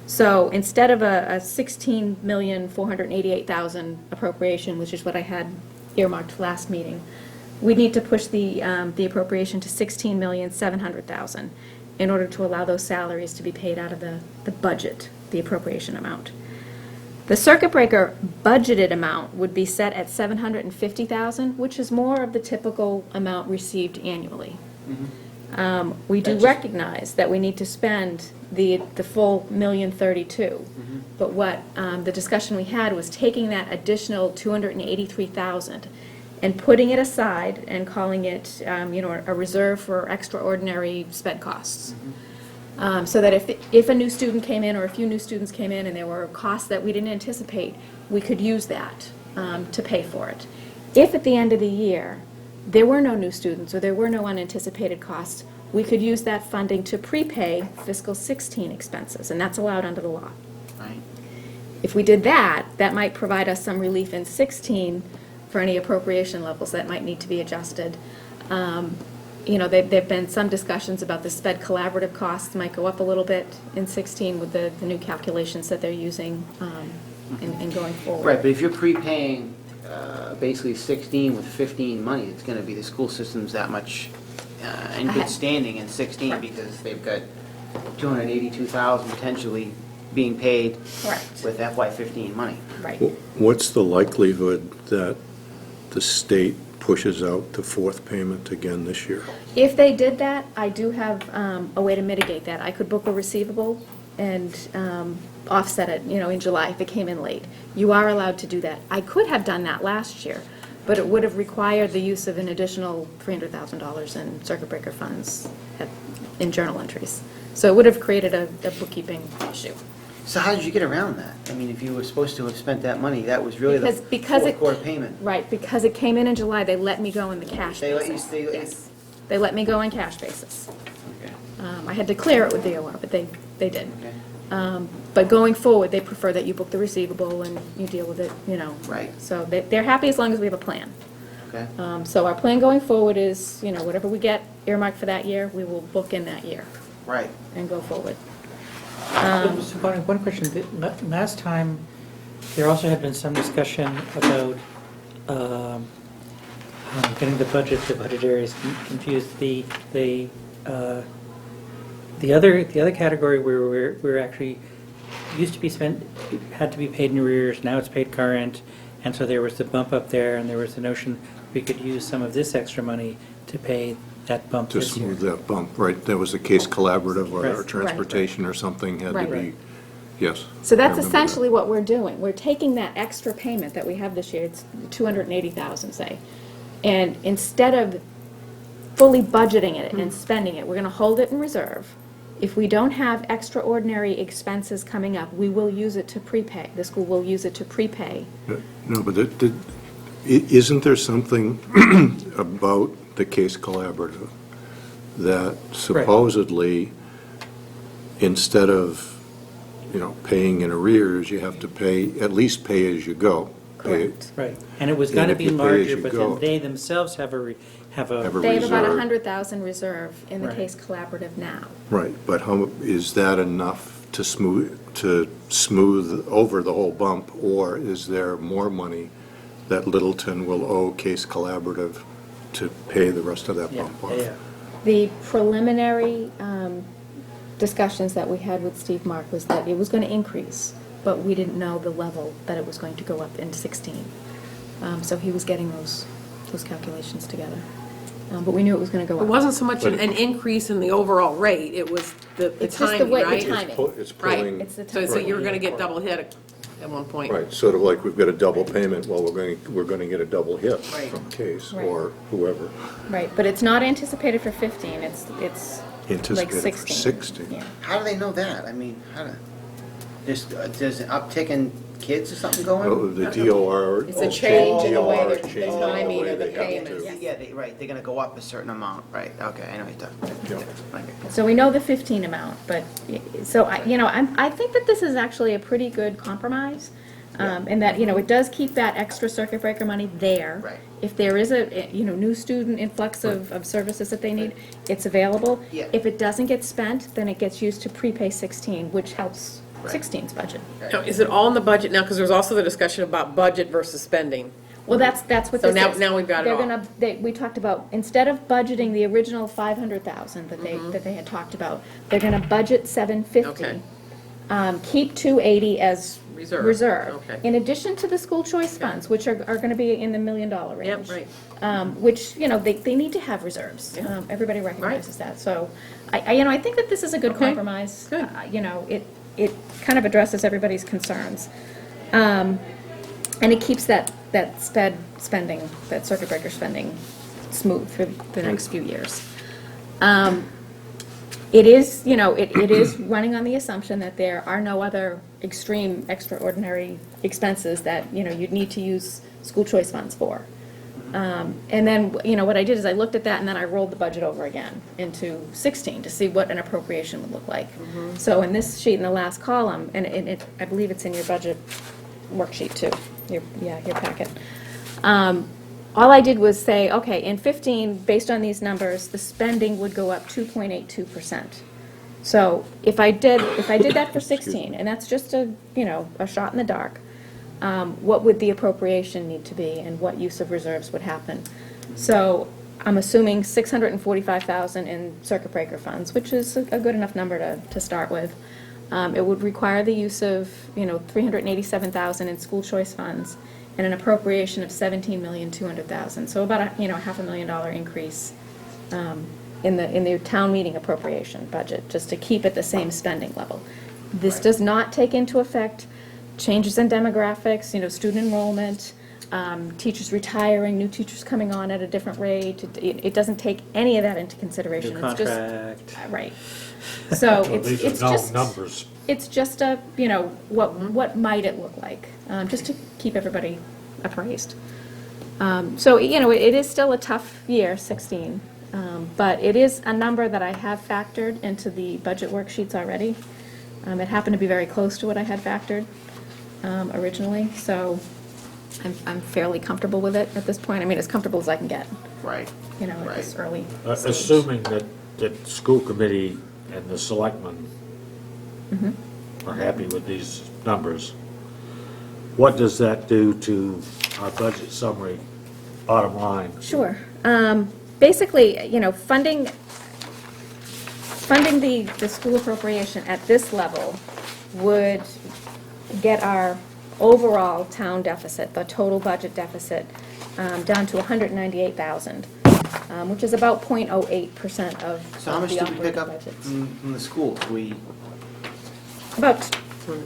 So instead of a $16,488,000 appropriation, which is what I had earmarked last meeting, we need to push the appropriation to $16,700,000 in order to allow those salaries to be paid out of the budget, the appropriation amount. The circuit breaker budgeted amount would be set at $750,000, which is more of the typical amount received annually. We do recognize that we need to spend the full $1,032,000, but what the discussion we had was taking that additional $283,000 and putting it aside and calling it, a reserve for extraordinary sped costs. So that if a new student came in, or a few new students came in and there were costs that we didn't anticipate, we could use that to pay for it. If at the end of the year, there were no new students or there were no unanticipated costs, we could use that funding to prepay fiscal 16 expenses, and that's allowed under the law. Right. If we did that, that might provide us some relief in 16 for any appropriation levels that might need to be adjusted. You know, there've been some discussions about the SPED collaborative costs might go up a little bit in 16 with the new calculations that they're using in going forward. Right, but if you're prepaying basically 16 with 15 money, it's going to be the school system's that much in good Ahead. standing in 16 Correct. because they've got 282,000 potentially being paid Correct. with FY15 money. Right. What's the likelihood that the state pushes out the fourth payment again this year? If they did that, I do have a way to mitigate that. I could book a receivable and offset it, you know, in July if it came in late. You are allowed to do that. I could have done that last year, but it would have required the use of an additional $300,000 in circuit breaker funds in journal entries. So it would have created a bookkeeping issue. So how did you get around that? I mean, if you were supposed to have spent that money, that was really the Because fourth it- quarter payment. Right, because it came in July, they let me go in the cash They let you- basis. they let you- Yes, they let me go in cash basis. Okay. I had to clear it with DOR, but they did. Okay. But going forward, they prefer that you book the receivable and you deal with it, you know. Right. So they're happy as long as we have a plan. Okay. So our plan going forward is, you know, whatever we get earmarked for that year, we will book in that year Right. and go forward. So Bonnie, one question. Last time, there also had been some discussion about getting the budget areas confused. The other category where we're actually used to be spent, had to be paid in arrears, now it's paid current, and so there was the bump up there, and there was the notion we could use some of this extra money to pay that bump To this year. smooth that bump, right? There was a case collaborative or Right. transportation or something had to Right. be, yes. So I that's remember that. essentially what we're doing. We're taking that extra payment that we have this year, it's 280,000, say, and instead of fully budgeting it and spending it, we're gonna hold it in reserve. If we don't have extraordinary expenses coming up, we will use it to prepay. The school will use it to prepay. No, but isn't there something about the case collaborative that supposedly, instead of, you know, paying in arrears, you have to pay, at least pay as you go? Pay- Correct. Right, and it was And gonna if be you pay as larger, you but go- then they themselves have a Have a They have about reserve. 100,000 reserve in the Right. case collaborative now. Right, but how, is that enough to smooth over the whole bump? Or is there more money that Littleton will owe Case Collaborative to pay the rest of that Yeah, bump off? yeah. The preliminary discussions that we had with Steve Mark was that it was going to increase, but we didn't know the level that it was going to go up in 16. So he was getting those calculations together. But we knew it was going to go It up. wasn't so much an increase in the overall rate, it was the It's just the timing, way- the right? timing. It's Right. pulling, It's the So timing. you're gonna get double hit at one point. right, sort of like we've got a double payment, well, we're going to get a double hit Right. from Case Right. or whoever. Right, but it's not anticipated for 15, it's like Anticipated for 16. 16. Yeah. How do they know that? I mean, how do, there's an uptick in kids or something going? Oh, the DOR. It's a change in the way DOR they're changed the timing way of the they have to. payments. Yeah, right, they're gonna go up a certain amount, right, okay, I know what you're talking about. Yeah. Okay. So we know the 15 amount, but, so, I think that this is actually a pretty good compromise, in that, it does keep that extra circuit breaker money there. Right. If there is a, new student influx of services that they need, it's available. Yeah. If it doesn't get spent, then it gets used to prepay 16, which helps Right. 16's budget. Now, is it all in the budget now? Because there's also the discussion about budget versus spending. Well, that's what So this now- is. now we've got it all. They're gonna, we talked about, instead of budgeting the original 500,000 that Mm-hmm. they had talked about, they're gonna budget 750. Okay. Keep 280 as Reserve, okay. In addition to the school choice funds, which are gonna be in the $1 million range. Yep, right. Which, they need to have reserves. Everybody recognizes that. So, I think that this is a good Okay. compromise. Good. It kind of addresses everybody's concerns. And it keeps that SPED spending, that circuit breaker spending smooth for the next few years. It is, it is running on the assumption that there are no other extreme extraordinary expenses that, you'd need to use school choice funds for. And then, what I did is I looked at that and then I rolled the budget over again into 16 to see what an appropriation would look like. So in this sheet in the last column, and I believe it's in your budget worksheet too, your packet. All I did was say, okay, in 15, based on these numbers, the spending would go up 2.82%. So if I did that for 16, and that's just a shot in the dark, what would the appropriation need to be and what use of reserves would happen? So I'm assuming 645,000 in circuit breaker funds, which is a good enough number to start with. It would require the use of, 387,000 in school choice funds and an appropriation of 17,200,000. So about a $500,000 increase in the town meeting appropriation budget, just to keep it the same spending level. This does not take into effect changes in demographics, student enrollment, teachers retiring, new teachers coming on at a different rate. It doesn't take any of that into consideration. New contract. Right. So These it's are just, known numbers. it's just what might it look like, just to keep everybody appraised. So, it is still a tough year, 16, but it is a number that I have factored into the budget worksheets already. It happened to be very close to what I had factored originally, so I'm fairly comfortable with it at this point. I mean, as comfortable as I can get, Right. at this early stage. Assuming that the school committee and the selectmen are happy with these numbers, what does that do to our budget summary, bottom line? Sure. Basically, funding the school appropriation at this level would get our overall town deficit, the total budget deficit, down to 198,000, which is about 0.08% of So how much the did we pick operating up budgets. from the schools?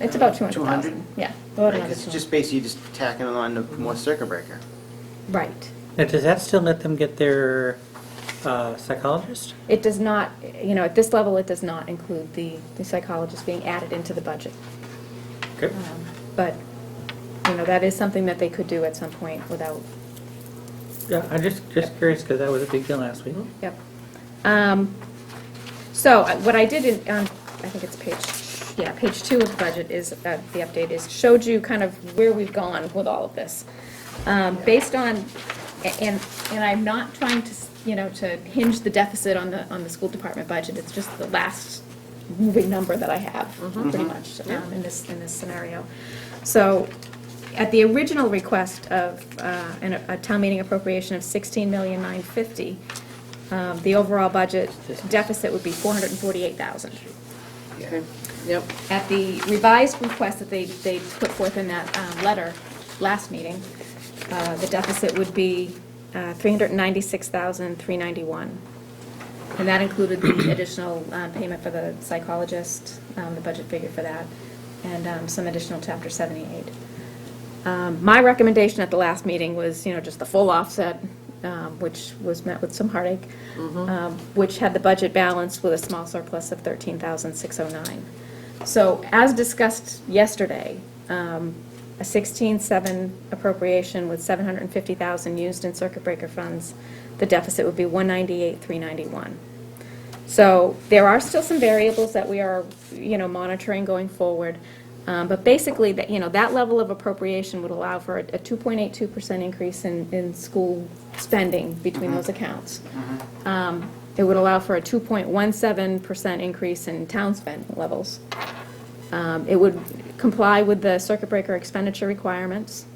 It's about 200,000. Yeah. About another Because 200. just basically just tacking on to more circuit breaker. Right. Now, does that still let them get their psychologist? It does not, at this level, it does not include the psychologist being added into the budget. Okay. But, that is something that they could do at some point without, Yeah, I'm just curious, because that was a big deal last week. yep. So what I did I think it's page 2 of the budget is, the update is, showed you kind of where we've gone with all of this. Based on, and I'm not trying to, to hinge the deficit on the school department budget, it's just the last moving number that I have, pretty much, in this scenario. So, at the original request of a town meeting appropriation of $16,950,000, the overall budget deficit would be $448,000. Okay. Yep. At the revised request that they put forth in that letter last meeting, the deficit would be $396,391. And that included the additional payment for the psychologist, the budget figure for that, and some additional Chapter 78. My recommendation at the last meeting was, just the full offset, which was met with some heartache, which had the budget balanced with a small surplus of $13,609. So as discussed yesterday, a 16.7 appropriation with $750,000 used in circuit breaker funds, the deficit would be $198,391. So there are still some variables that we are, monitoring going forward. But basically, that level of appropriation would allow for a 2.82% increase in school spending between those accounts. It would allow for a 2.17% increase in town spending levels. It would comply with the circuit breaker expenditure requirements.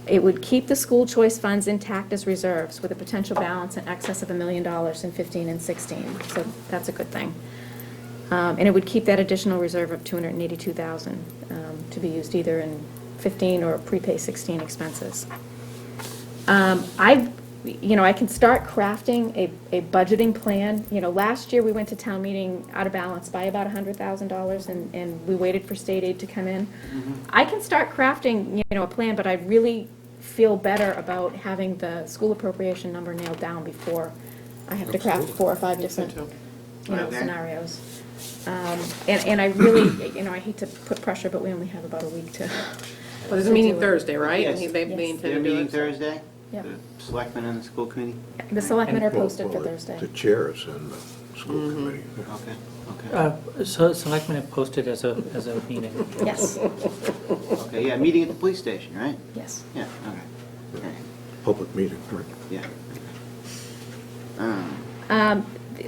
It would keep the school choice funds intact as reserves with a potential balance in excess of $1 million in 15 and 16. So that's a good thing. And it would keep that additional reserve of $282,000 to be used either in 15 or prepay 16 expenses. I can start crafting a budgeting plan. Last year we went to town meeting out of balance by about $100,000, and we waited for state aid to come in. I can start crafting, a plan, but I really feel better about having the school appropriation number nailed down before I have to craft 4 or 5 different, Okay. scenarios. And I really, I hate to put pressure, but we only have about a week to. Well, there's a meeting Thursday, right? Yes. I think they intend They're to do meeting it. Thursday? Yep. The selectmen and the school committee? The selectmen are posted for Well, Thursday. The chairs and the school committee. Okay, okay. So selectmen have posted as a meeting. Yes, Okay, yeah, meeting at the police station, right? yes. Yeah, okay. Okay, Public meeting, right? yeah.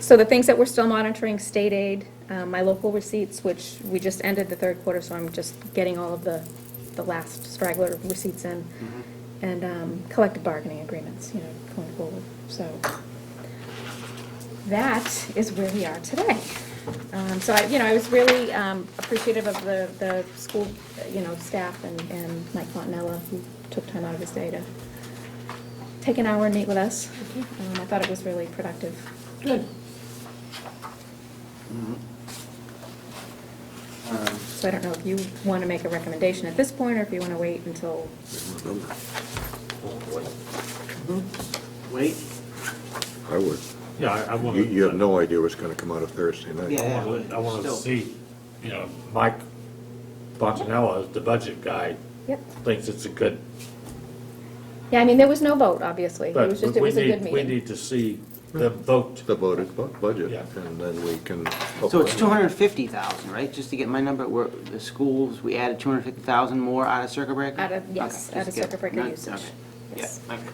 So the things that we're still monitoring, state aid, my local receipts, which we just ended the third quarter, so I'm just getting all of the last straggler receipts in, and collective bargaining agreements, going forward. So that is where we are today. So I was really appreciative of the school, staff and Mike Fontanella, who took time out of his day to take an hour and meet with us. I thought it was really productive. Good. So I don't know if you want to make a recommendation at this point, or if you want to wait until, Wait? I would. Yeah, I want You have no idea what's going to come out of Thursday night. Yeah. I want to Still. see, Mike Fontanella, the budget guy, yep. thinks it's a good, Yeah, I mean, there was no vote, obviously. It but was just, we it was a good need, meeting. we need to see the vote. The voted budget, Yeah. and then we can. So it's 250,000, right? Just to get my number, the schools, we added 250,000 more out of circuit breaker? Out of, yes, Okay, out of just get- circuit breaker not- usage. okay. Yes. Yeah, okay.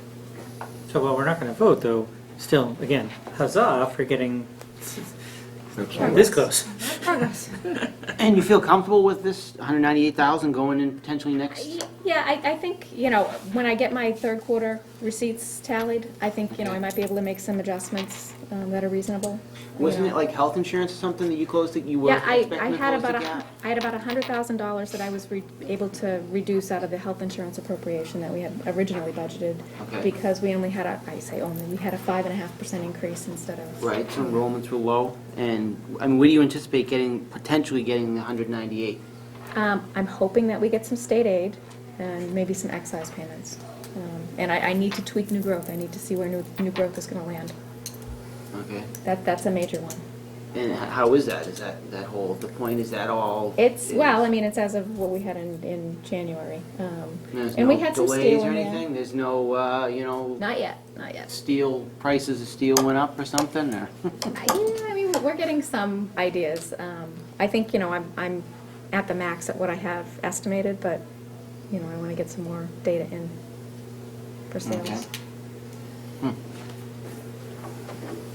So while we're not going to vote, though, still, again, huzzah for getting That's all. this close. Progress. And you feel comfortable with this 198,000 going in potentially next? Yeah, I think, when I get my third quarter receipts tallied, I think, I might be able to make some adjustments that are reasonable. Wasn't it like health insurance or something that you closed, that you were Yeah, expecting I to had close the about gap? I had about $100,000 that I was able to reduce out of the health insurance appropriation that we had originally budgeted. Okay. Because we only had we had a 5.5% increase instead of. Right, so enrollments were low, and, I mean, what do you anticipate potentially getting the 198? I'm hoping that we get some state aid and maybe some excise payments. And I need to tweak new growth. I need to see where new growth is gonna land. Okay, That's a major one. and how is that? Is that whole, the point, is that all? It's as of what we had in January. There's And we no had some delays steel or in there. anything? There's no, Not yet. steel, prices of steel went up or something, or? Yeah, I mean, we're getting some ideas. I think, I'm at the max at what I have estimated, but, I want to get some more data in for Okay. sales.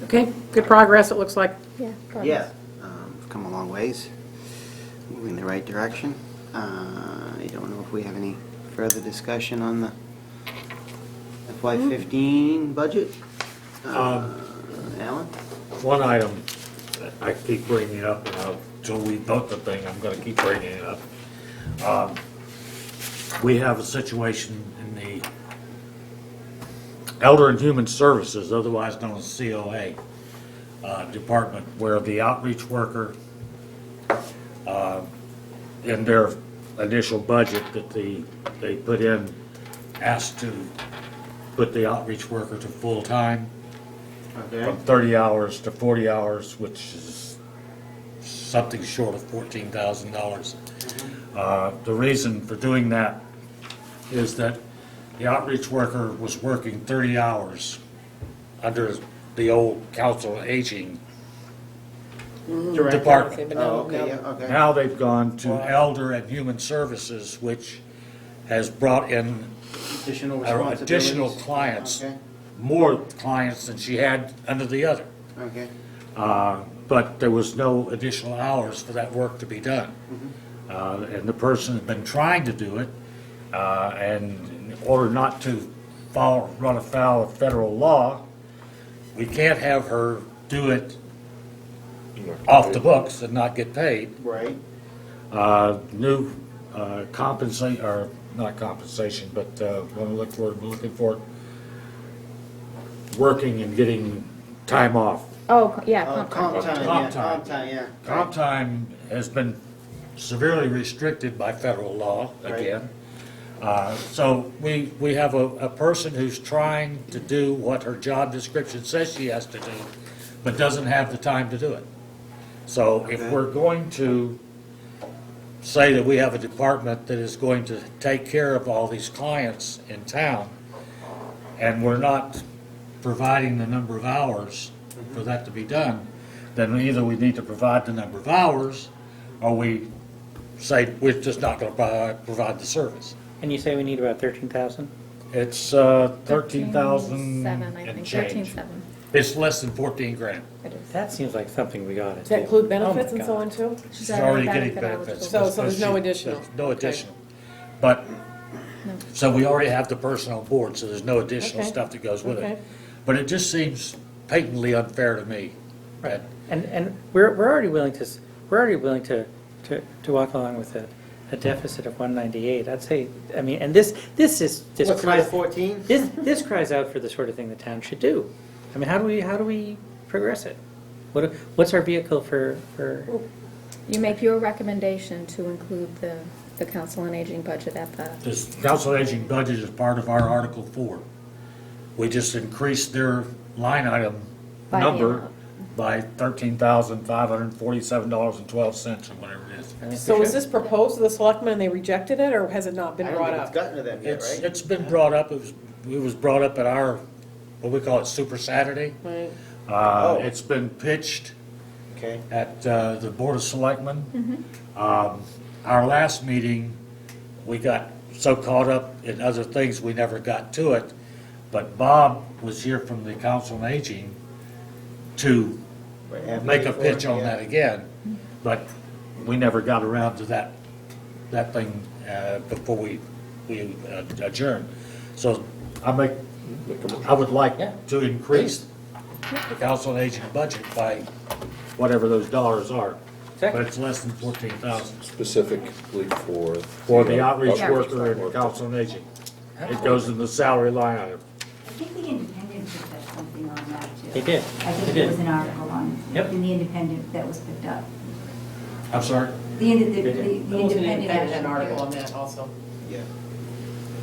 Okay, good progress, it looks like. Yeah. Yeah, we've come a long ways, moving in the right direction. I don't know if we have any further discussion on the FY15 budget. Alan? One item I keep bringing up, until we vote the thing, I'm gonna keep bringing it up. We have a situation in the Elder and Human Services, otherwise known as COA, department, where the outreach worker, in their initial budget that they put in, asked to put the outreach worker to full-time, Okay. from 30 hours to 40 hours, which is something short of $14,000. The reason for doing that is that the outreach worker was working 30 hours under the old Council on Aging department. Oh, okay, yeah, okay. Now they've gone to Elder and Human Services, which has brought in Additional additional responsibilities? clients, Okay, more clients than she had under the other. okay. But there was no additional hours for that work to be done. And the person had been trying to do it, and in order not to run afoul of federal law, we can't have her do it off the books and not get paid. Right. New compensation, or not compensation, but what I'm looking for, working and getting time off. Oh, yeah. Comp time, yeah, Comp time. comp time, yeah. Comp time has been severely restricted by federal law Right. again. So we have a person who's trying to do what her job description says she has to do, but doesn't have the time to do it. So if Okay. we're going to say that we have a department that is going to take care of all these clients in town, and we're not providing the number of hours for that to be done, then either we need to provide the number of hours, or we say we're just not going to provide the service. And you say we need about 13,000? It's 13,000 7, I and think, change. 13.7. It's less than 14 grand. It is. That seems like something we got to do. Does that include Oh, benefits my and so God. on too? She's She's already getting benefit benefits. eligible. So there's no She- additional. there's No additional. But, so we already have the person on board, so there's no additional Okay. stuff that goes with Okay. it. But it just seems patently unfair to me. Right. And we're already willing to walk along with a deficit of 198. I'd say, I mean, and this is just What's number cries, 14? this cries out for the sort of thing the town should do. I mean, how do we progress it? What's our vehicle for? You make your recommendation to include the Council on Aging budget at the, This council aging budget is part of our Article 4. We just increased their line item By the number amount. by $13,547.12 or whatever it is. So was this proposed to the selectmen and they rejected it, or has it not been brought up? gotten to them It's been brought up, it was brought up at our, what we call it, Super Saturday. Right. It's been pitched Okay. at the Board of Selectmen. Our last meeting, we got so caught up in other things, we never got to it. But Bob was here from the Council on Aging to make a pitch on that again. But we never got around to that thing before we adjourned. So I would like to increase the Council on Aging budget by whatever those dollars are. But it's less than 14,000 Specifically for the outreach Yeah. worker and the Council on Aging. It goes in the salary line item. I think the Independent picked up something on that too. They did. I think They there did. was an article on, Yep. in the Independent that was picked up. I'm sorry? The There was an Independent. independent actually- article on that also. Yeah.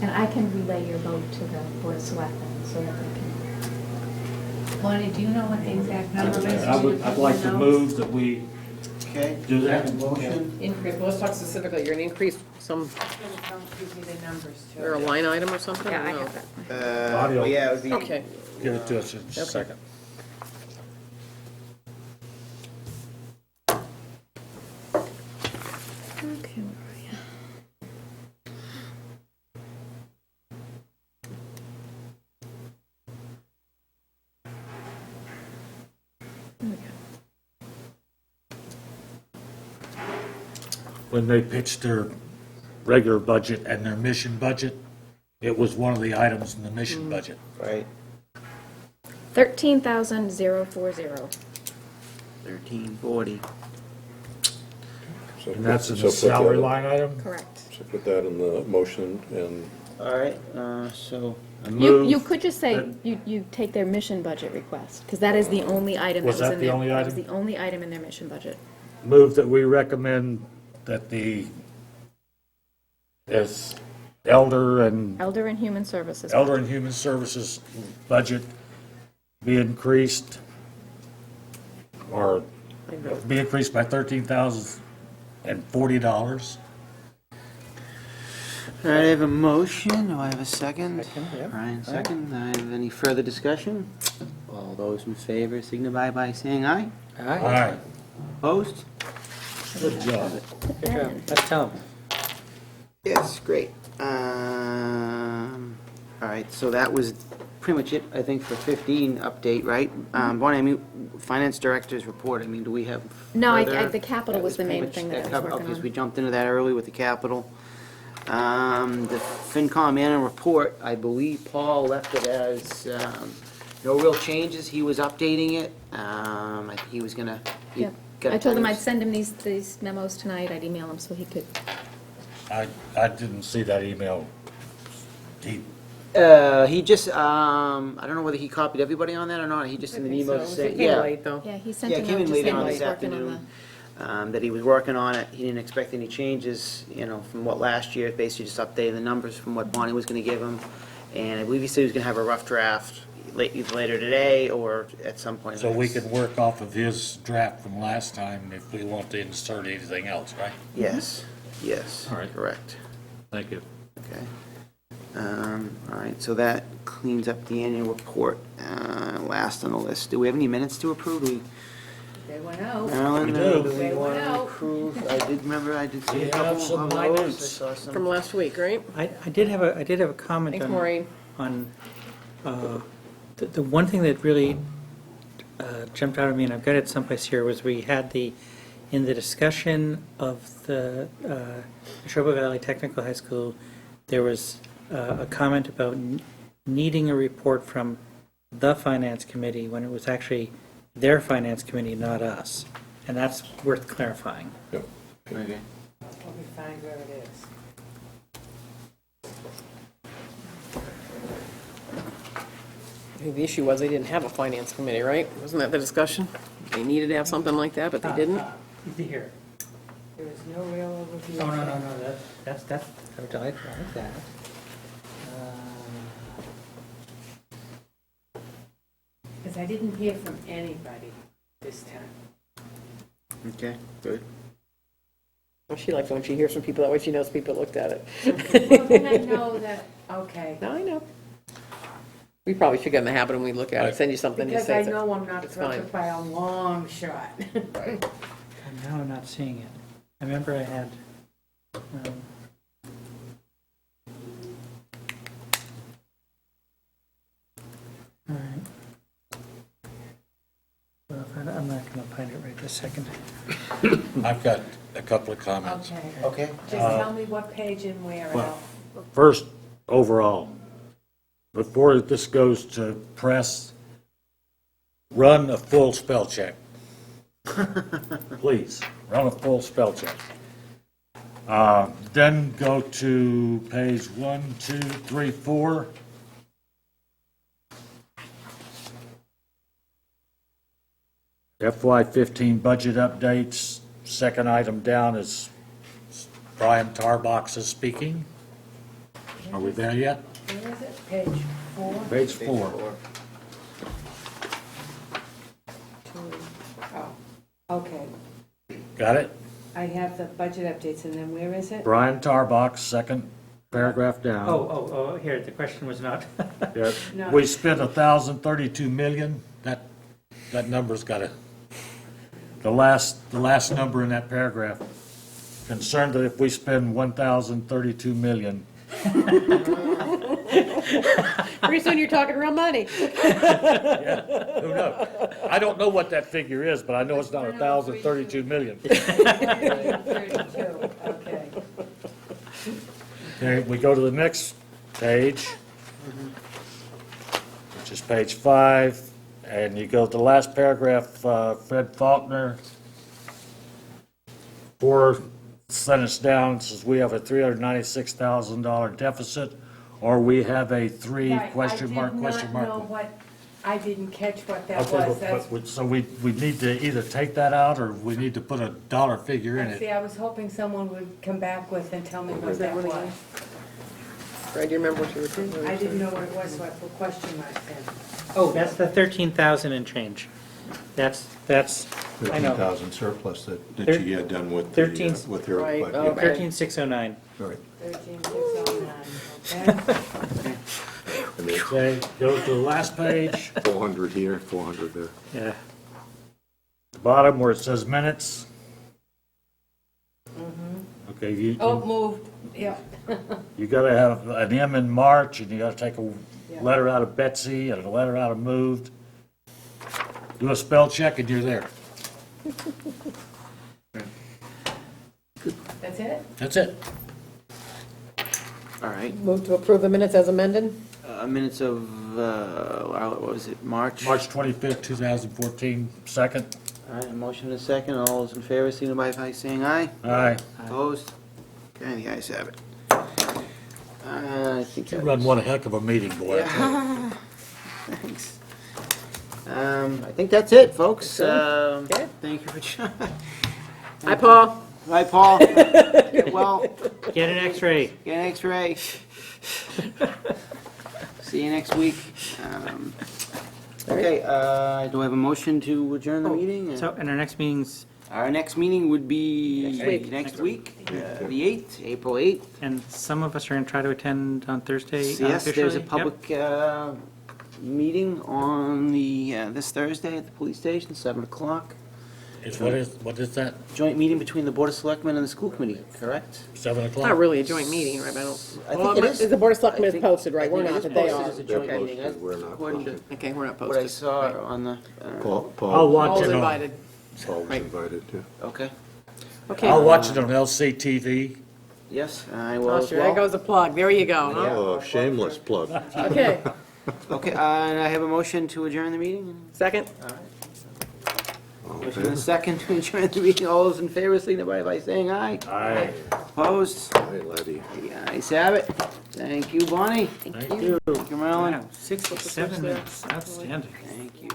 and I can relay your vote to the Board of Selectmen so that they can. Bonnie, do you know what the exact number is? I'd like to move that we Okay. do that. Motion. Increase, well, let's talk specifically, you're gonna increase some, Give me the numbers or a too. line item or something? Yeah, I No. have that. Oh, yeah, it would be. Okay. Give it to us in a second. Okay, where are you? When they pitched their regular budget and their mission budget, it was one of the items in the mission budget. Right. 13,040. 1340. So And that's in so the put salary that- line item? Correct. So put that in the motion, and All right, so. I You move could just say, that- you take their mission budget request, because that is the only item that Was was that in the there. only That was item? the only item in their mission budget. Move that we recommend that the as Elder and Elder and Human Services. Elder and Human Services budget be increased, or be increased by $13,040. All right, I have a motion. Do I have a second? Second, yeah. Brian, second. I have any further discussion? All those in favor signify by saying aye. All right, Opposed? good job. Good job. Let's tell them. Yes, great. All right, so that was pretty much it, I think, for 15 update, right? Bonnie, I mean, Finance Director's report, I mean, do we have No, further? the capital was the pretty main much thing that I was covered- working Okay, so we on. jumped into that early with the capital. The FinCom annual report, I believe Paul left it as, no real changes, he was updating it. I think he was gonna. he Yeah. got I told him kind I'd of- send him these memos tonight, I'd email him so he could. I didn't see that email. He just, I don't know whether he copied everybody on that or not, he just in an email to say, It came yeah. late, though. Yeah, he sent Yeah, a it came note in just later saying on he this was working on afternoon, that he was working on it, he didn't expect any changes, you know, from what last year, basically just updating the numbers from what Bonnie was gonna give him. And I believe he said he was gonna have a rough draft either later today or at some point. So we can work off of his draft from last time if we want to insert anything else, right? Yes, yes, All right. correct, Thank you. okay. All right, so that cleans up the annual report. Last on the list. Do we have any minutes to approve? Do we, They went out. Marilyn, We do. do we They want went to out. approve? I did see We a have couple some of those. I notes. saw some. From last week, right? I did have a comment Thanks, Maureen. on, the one thing that really jumped out at me, and I've got it someplace here, was we had in the discussion of the Neshoba Valley Technical High School, there was a comment about needing a report from the Finance Committee when it was actually their Finance Committee, not us. And that's worth clarifying. Okay. Let me find where it is. I think the issue was they didn't have a finance committee, right? Wasn't that the discussion? They needed to have something like that, but they didn't? Here. There was no real overview. Oh, no, that's, I like that. Because I didn't hear from anybody this time. Okay, good. Well, she likes when she hears from people, that way she knows people looked at it. Well, then I know that, okay. No, I know. We probably should get in the habit when we look at it, send you something, you Because say I it's. know I'm not it's fine. perfect by a long shot. And now I'm not seeing it. I remember I had, all right. Well, I'm not going to find it right this second. I've got a couple of comments. Okay. Okay. Just tell me what page and where and Well, I'll. first, overall, before this goes to press, run a full spell check. Please, run a full spell check. Then go to page 1, 2, 3, 4. FY15 budget updates, second item down is Brian Tarbox is speaking. Are we there yet? Where is it? Page 4? Page 4. Oh, okay. Got it? I have the budget updates, and then where is it? Brian Tarbox, second paragraph down. Oh, here, the question was not. Yeah. No. We spent 1,032 million. That number's got a, the last number in that paragraph. Concerned that if we spend 1,032 million, Pretty soon you're talking real money. who knows? I don't know what that figure is, but I know it's not 1,032 million. 32, okay. Okay, we go to the next page, which is page 5, and you go to the last paragraph, Fred Faulkner, 4 sentence down, says we have a $396,000 deficit, or we have a 3 Right, question mark, question mark. I did not know what, I didn't catch what that Okay, was. That's, so we need to either take that out, or we need to put a dollar figure in see, it. I was hoping someone would come back with and tell me what that was. Right, do you remember what you were doing? I didn't know what it was, so I put question marks in. Oh, that's the 13,000 and change. That's, I know, 13,000 surplus that Thir- you had done with 13 with your Right, budget. okay. 13,609. All right. 13609, okay? And then Okay, go to the last page, 400 here, 400 there. Yeah. bottom where it says minutes. Okay, Oh, moved, yeah. you gotta have an M in March, and you gotta take a Yeah. letter out of Betsy and a letter out of moved. Do a spell check and you're there. That's it? That's it. All right. Move to approve the minutes as amended? Minutes of, what was it, March? March 25th, 2014, second. All right, a motion and a second. All those in favor, signify by saying aye. Aye. Opposed? Okay, the ayes have it. I think You that run was- one heck of a meeting, boy. Thanks. I think that's it, folks. Okay. Thank you for joining. Hi, Paul. Bye, Paul. Get well. Get an X-ray. Get an X-ray. See you next week. Okay, do I have a motion to adjourn the meeting? So, and our next meeting's Our next meeting would be week. next week, the 8th, April 8th. And some of us are going to try to attend on Thursday Yes, there's a unofficially. Yep. public meeting on this Thursday at the police station, 7 o'clock. What is that, Joint meeting between the Board of Selectmen and the school committee, correct? 7 It's not o'clock? really a joint meeting, right? I don't. I Well, think it is. The Board of Selectmen I is think- posted, right? I We're think it not, is but they posted are. as a joint They're meeting. posted, we're not According to posted. Okay, we're not what I posted. saw Right. on the, Paul, I'll Paul, watch All's it on, invited. Paul's Right. invited, yeah. okay, Okay. I'll watch it on LCTV. yes, I will Oh, as sure, there well. goes a plug. There you go. huh? Oh, shameless plug. Okay. Okay, and I have a motion to adjourn the meeting. Second? Motion and a second to adjourn the meeting. All those in favor, signify by saying aye. Aye. Opposed? Hey, laddie. The ayes have it. Thank you, Bonnie. Thank you. Thank you, Marilyn. Wow, 67 minutes, outstanding. Thank you.